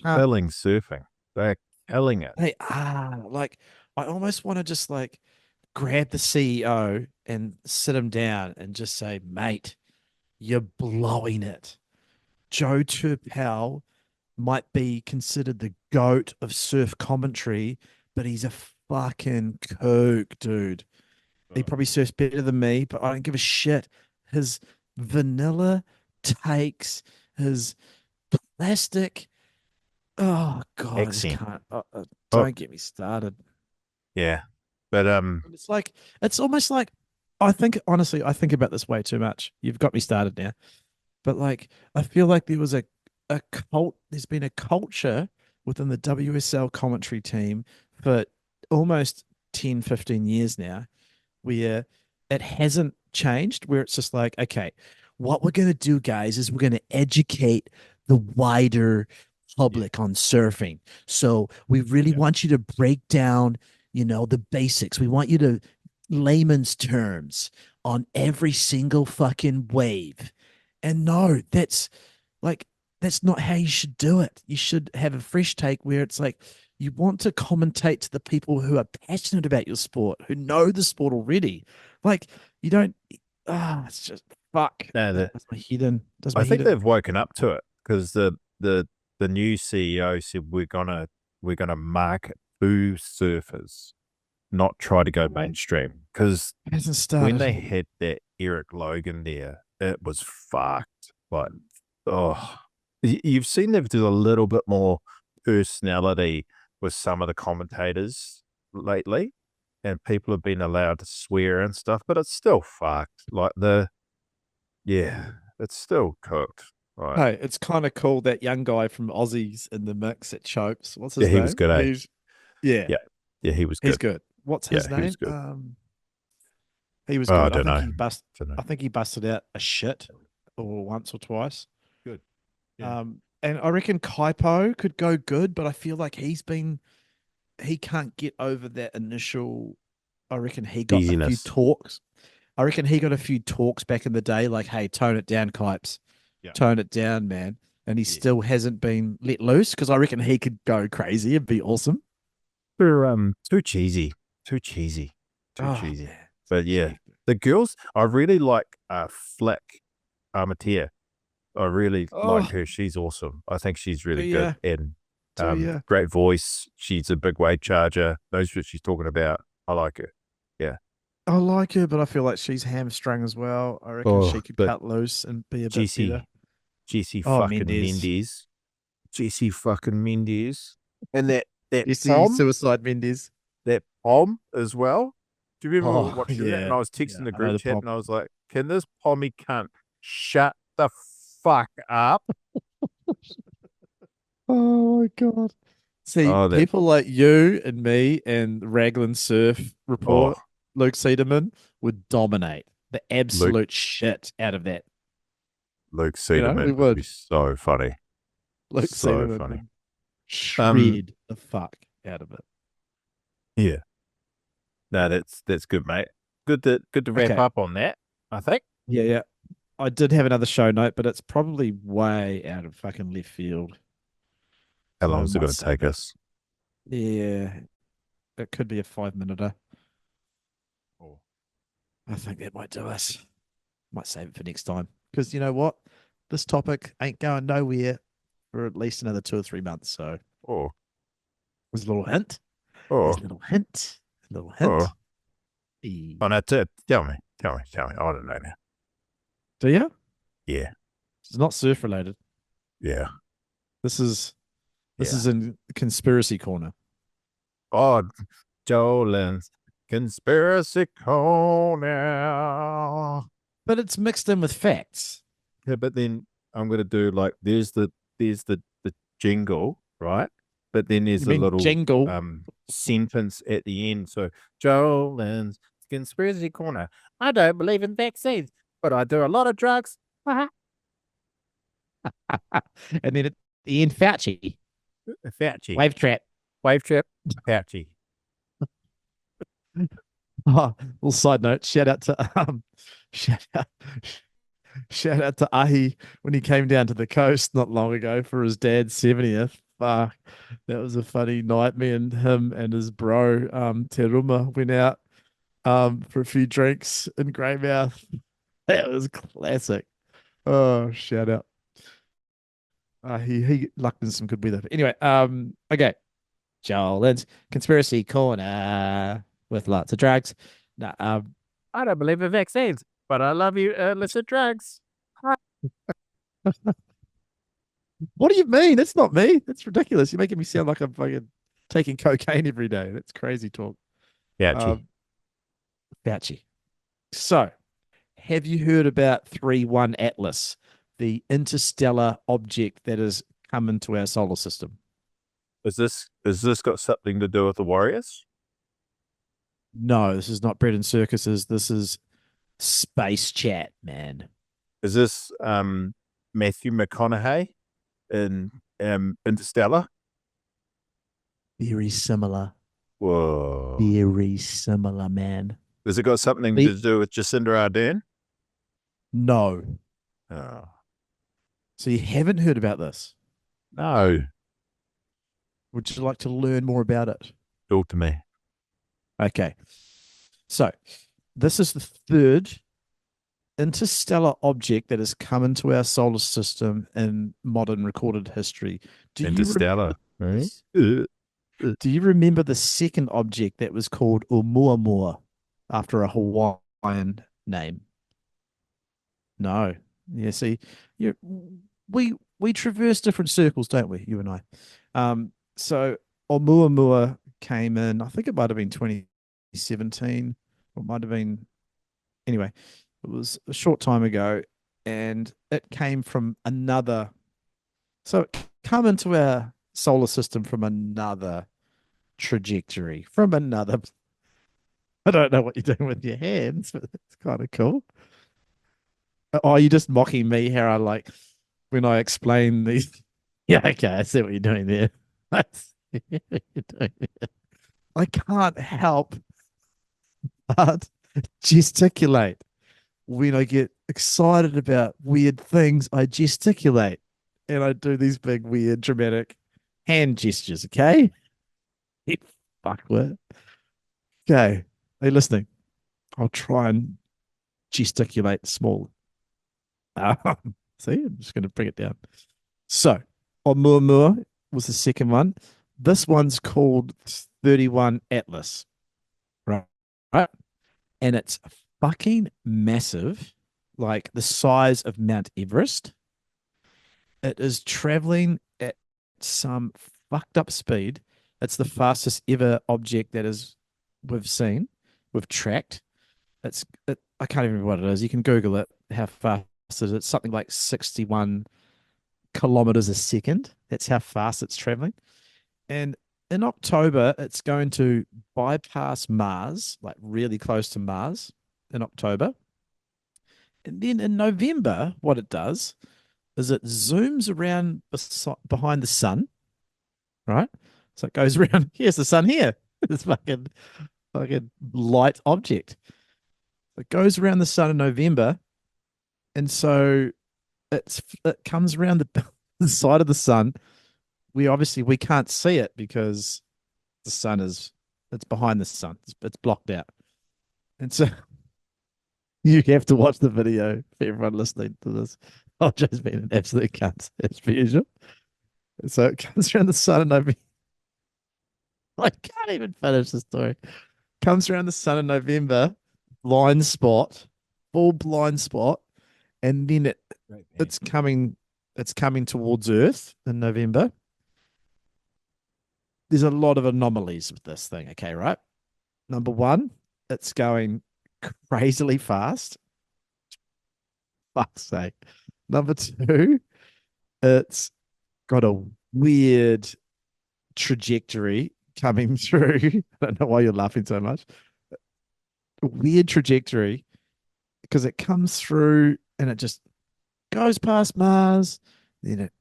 killing surfing. They're killing it. They are. Like, I almost want to just like grab the CEO and sit him down and just say, mate, you're blowing it. Joe Turpel might be considered the GOAT of surf commentary, but he's a fucking kook, dude. He probably surfs better than me, but I don't give a shit. His vanilla takes, his plastic. Oh God, I just can't. Don't get me started. Yeah, but it's almost like I think about this way too much. You've got me started now, but like I feel like there was a cult. There's been a culture within the WSL commentary team for almost 10, 15 years now, where it hasn't changed, where it's just like, okay, what we're going to do, guys, is we're going to educate the wider public on surfing. So we really want you to break down, the basics. We want you to layman's terms on every single fucking wave. And no, that's Like, that's not how you should do it. You should have a fresh take where it's like you want to commentate to the people who are passionate about your sport, who know the sport already. Like, you don't, it's just fuck. No, Does my head in. Does I my think head in. they've woken up to it because the new CEO said we're gonna market to surfers, not try to go mainstream. Because It hasn't when started. they had that Eric Logan there, it was fucked. Like, oh, you've seen them do a little bit more personality with some of the commentators lately, and people have been allowed to swear and stuff, but it's still fucked. Like yeah, it's still cooked. Right. Hey, it's kind of cool that young guy from Aussies in the mix at Chopes. What's his Yeah, he name? was good, eh? Yeah, Yeah. Yeah, he was he's good. good. What's Yeah, his he was name? good. He was Oh, I good. I don't think know. he bust. Don't know. I think he busted out a shit or once or twice. Good. Yeah. And I reckon Kaipo could go good, but I feel like he can't get over that initial. I reckon he got a few Easiness. talks. I reckon he got a few talks back in the day, like, "Hey, tone it down, Kipes. Yeah. Tone it down, man." And he Yeah. still hasn't been let loose because I reckon he could go crazy and be awesome. They're too cheesy. Too cheesy. Too Oh, cheesy. man. But yeah, the girls, I really like Flick Armatier. I really like her. She's awesome. I think she's really yeah. good. Do And ya? great voice. She's a big weight charger. Knows what she's talking about. I like her. Yeah. I like her, but I feel like she's hamstrung as well. I reckon she could but cut loose and be a bit better. Jesse Oh, fucking Mendes. Mendes. Jesse fucking Mendes. And that Jesse Tom, Suicide Mendes. that Pom as well. Do you remember Oh, watching that? yeah. And I was texting Yeah, the I know group the chat Pom. and I was like, can this Pommy cunt shut the fuck up? Oh my god. See, Oh, that people like you and me and Raglan Surf Report, oh Luke Sederman, would dominate the Luke absolute shit out of that. Luke We Sederman would be would. so funny. Luke So Sederman funny. would shred the fuck out of it. Yeah. No, that's good, mate. Good to wrap Okay. up on that, I think. Yeah, yeah. I did have another show note, but it's probably way out of fucking left field. How So long I is it might gonna save take it. us? Yeah, it could be a 5 minute. Oh. I think that might do us. Might save it for next time. Because you know what? This topic ain't going nowhere for at least another 2 or 3 months. So Oh, there's a little hint. oh, There's a little hint. A little oh. hint. Oh, that's it. Tell me. I don't know now. Do you? Yeah. It's not surf related. Yeah. This is Yeah. in conspiracy corner. Oh, Jolz conspiracy corner. But it's mixed in with facts. Yeah, but then I'm gonna do like there's the jingle, right? But then there's You a mean little jingle? sentence at the end. So Jolz conspiracy corner. I don't believe in vaccines, but I do a lot of drugs. And then at the end, Fauci. Fauci. Wave trap. Wave trip. Fauci. Oh, little side note. Shout out to shout out to Ahi when he came down to the coast not long ago for his dad's 70th. Fuck. That was a funny night. Me and him and his bro, Teruma, went out for a few drinks in Greymouth. That was classic. Oh, shout out. He lucked in some good weather. But anyway, okay. Jolz conspiracy corner with lots of drugs. No, I don't believe in vaccines, but I love you illicit drugs. what do you mean? That's not me. That's ridiculous. You're making me sound like I'm fucking taking cocaine every day. That's crazy talk. Fauci. Fauci. So, have you heard about 3-1 Atlas, the interstellar object that has come into our solar system? Is this got something to do with the Warriors? No, this is not bread and circuses. This is space chat, man. Is this Matthew McConaughey in Interstellar? Very similar. Whoa. Very similar, man. Has it got something to do with Jacinda Ardern? No. Oh. So you haven't heard about this? No, Would you like to learn more about it? talk to me. Okay. So this is the third interstellar object that has come into our solar system in modern recorded history. Do you remember Interstellar, right? this? Do you remember the second object that was called Oumuamua after a Hawaiian name? No. Yeah, see, you we traverse different circles, don't we, you and I? So Oumuamua came in, I think it might have been 2017, or it might have been anyway, it was a short time ago, and it came from another. So it come into our solar system from another trajectory, from another. I don't know what you're doing with your hands, but it's kind of cool. Oh, you're just mocking me how I like when I explain these. Yeah, okay, I see what you're doing there. I see what you're doing there. I can't help but gesticulate. When I get excited about weird things, I gesticulate and I do these big, weird, dramatic hand gestures. Okay. You fuckwit. Okay. Are you listening? I'll try and gesticulate small. See, I'm just going to bring it down. So, Oumuamua was the second one. This one's called 31 Atlas. Right. Right. And it's fucking massive, like the size of Mount Everest. It is traveling at some fucked up speed. It's the fastest ever object that is we've seen, we've tracked. I can't even remember what it is. You can Google it. How fast it is? It's something like 61 kilometers a second. That's how fast it's traveling. And in October, it's going to bypass Mars, like really close to Mars in October. And then in November, what it does is it zooms around behind the sun, right? So it goes around. Here's the sun here. This fucking light object. It goes around the sun in November, and so it comes around the side of the sun. We can't see it because the sun is it's behind the sun. It's blocked out, and so you have to watch the video for everyone listening to this. I've just been an absolute cunt as per usual. So it comes around the sun in November. I can't even finish the story. Comes around the sun in November, blind spot, full blind spot, and then it's coming towards Earth in November. There's a lot of anomalies with this thing, okay, right? Number one, it's going crazily fast. Fuck's sake. Number two, it's got a weird trajectory coming through. I don't know why you're laughing so much. A weird trajectory because it comes through and it just goes past Mars, then it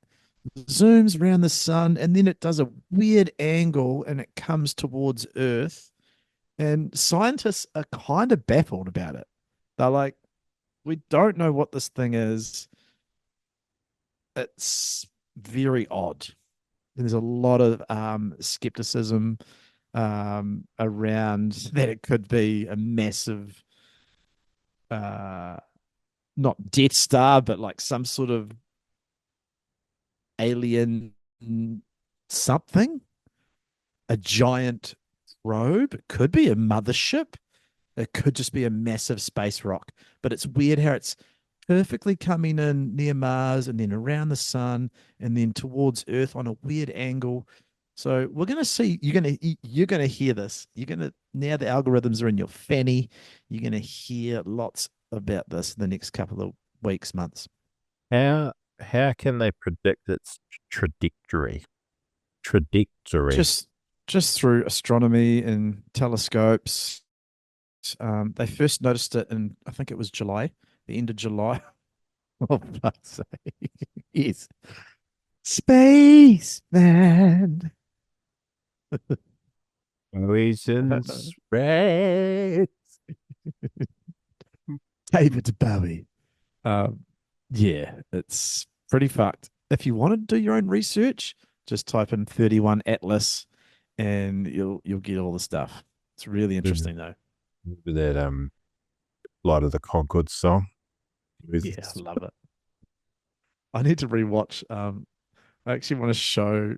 zooms around the sun, and then it does a weird angle and it comes towards Earth. And scientists are kind of baffled about it. They're like, we don't know what this thing is. It's very odd. There's a lot of skepticism around that it could be a massive, not Death Star, but like some sort of alien something, a giant probe. It could be a mothership. It could just be a massive space rock. But it's weird how it's perfectly coming in near Mars and then around the sun and then towards Earth on a weird angle. So we're gonna see. You're gonna hear this. You're gonna now the algorithms are in your fanny. You're gonna hear lots about this in the next couple of weeks, months. How can they predict its trajectory? Trajectory. Just through astronomy and telescopes. They first noticed it in I think it was July, the end of July. Oh fuck's sake. Yes. Space man. Reasons, right? David Bowie. Yeah, it's pretty fucked. If you want to do your own research, just type in 31 Atlas and you'll get all the stuff. It's really interesting though. Remember that Light of the Concord song? Yeah, I love it. I need to rewatch. I actually want to show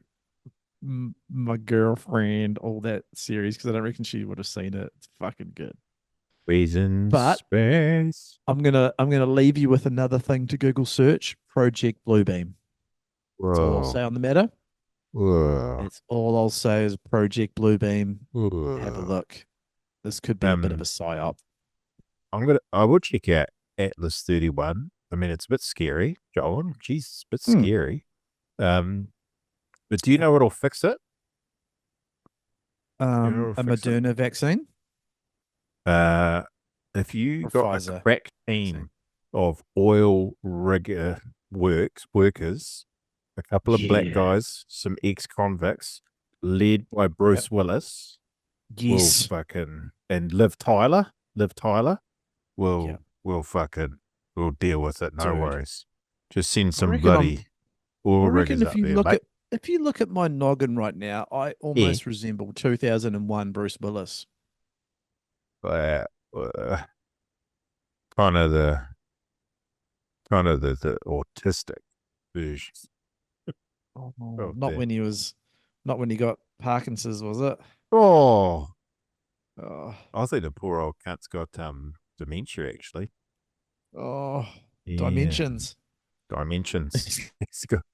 my girlfriend all that series because I don't reckon she would have seen it. It's fucking good. Reason But space. I'm gonna leave you with another thing to Google search: Project Bluebeam. That's all I'll say on the matter. Whoa. That's all I'll say is Project Bluebeam. Whoa. Have a look. This could be a bit of a psyop. I will check out Atlas 31. I mean, it's a bit scary, Joel. Jeez, it's a bit scary. But do you know what'll fix it? A Moderna vaccine? If you Or got Pfizer a crack team of oil rigger workers, a couple of black guys, some ex-convicts, led by Bruce Willis, will fucking, and Liv Tyler will we'll deal with it. No worries. Just send some bloody oil riggers up there, mate. If you look at my noggin right now, I almost resemble 2001 Bruce Willis. Kind of the autistic version. Not when he got Parkinson's, was it? I think the poor old cunt's got dementia actually. Dimensions.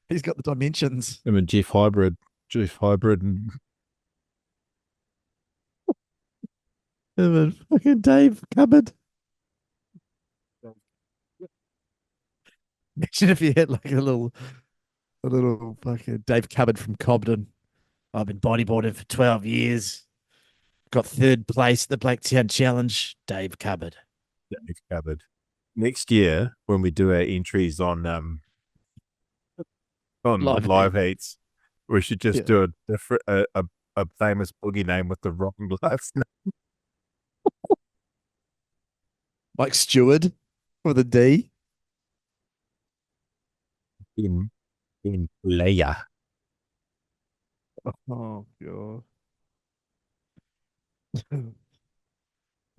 He's got the dimensions. I mean Jeff Hybrid and fucking Dave Cupboard. Imagine if you had like a little fucking Dave Cupboard from Cobden. I've been bodyboarding for 12 years. Got third place at the Blacktown Challenge. Dave Cupboard. Next year, when we do our entries on live heats, we should just do a different a famous boogie name with the wrong last name. Like Stewart with a D. In Leia. Oh god.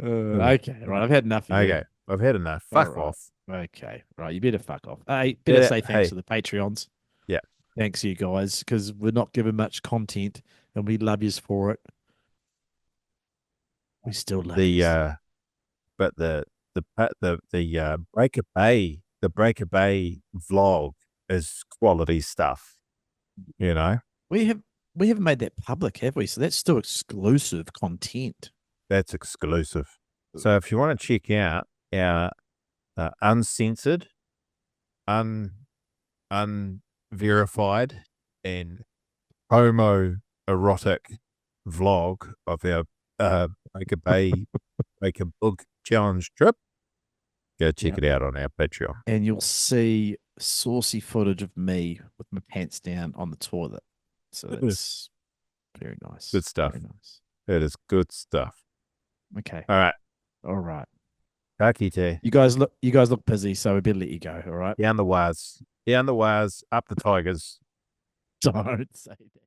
Okay, right. I've had enough. Okay, I've had enough. Fuck off. Okay, right. You better fuck off. Hey, better say thanks to the Patreons. Yeah, thanks you guys because we're not giving much content, and we love yous for it. We still love yous. But the Breaker Bay vlog is quality stuff. You know, we haven't made that public, have we? So that's still exclusive content. That's exclusive. So if you want to check out our uncensored, unverified, and homo-erotic vlog of our Breaker Bay Breaker Bug Challenge trip, go check it out on our Patreon. And you'll see saucy footage of me with my pants down on the toilet. So that's very nice. Good stuff. Very nice. That is good stuff. Okay. All right. Kakite. You guys look busy, so we better let you go. All right. Down the wires. Up the Tigers. Don't say that.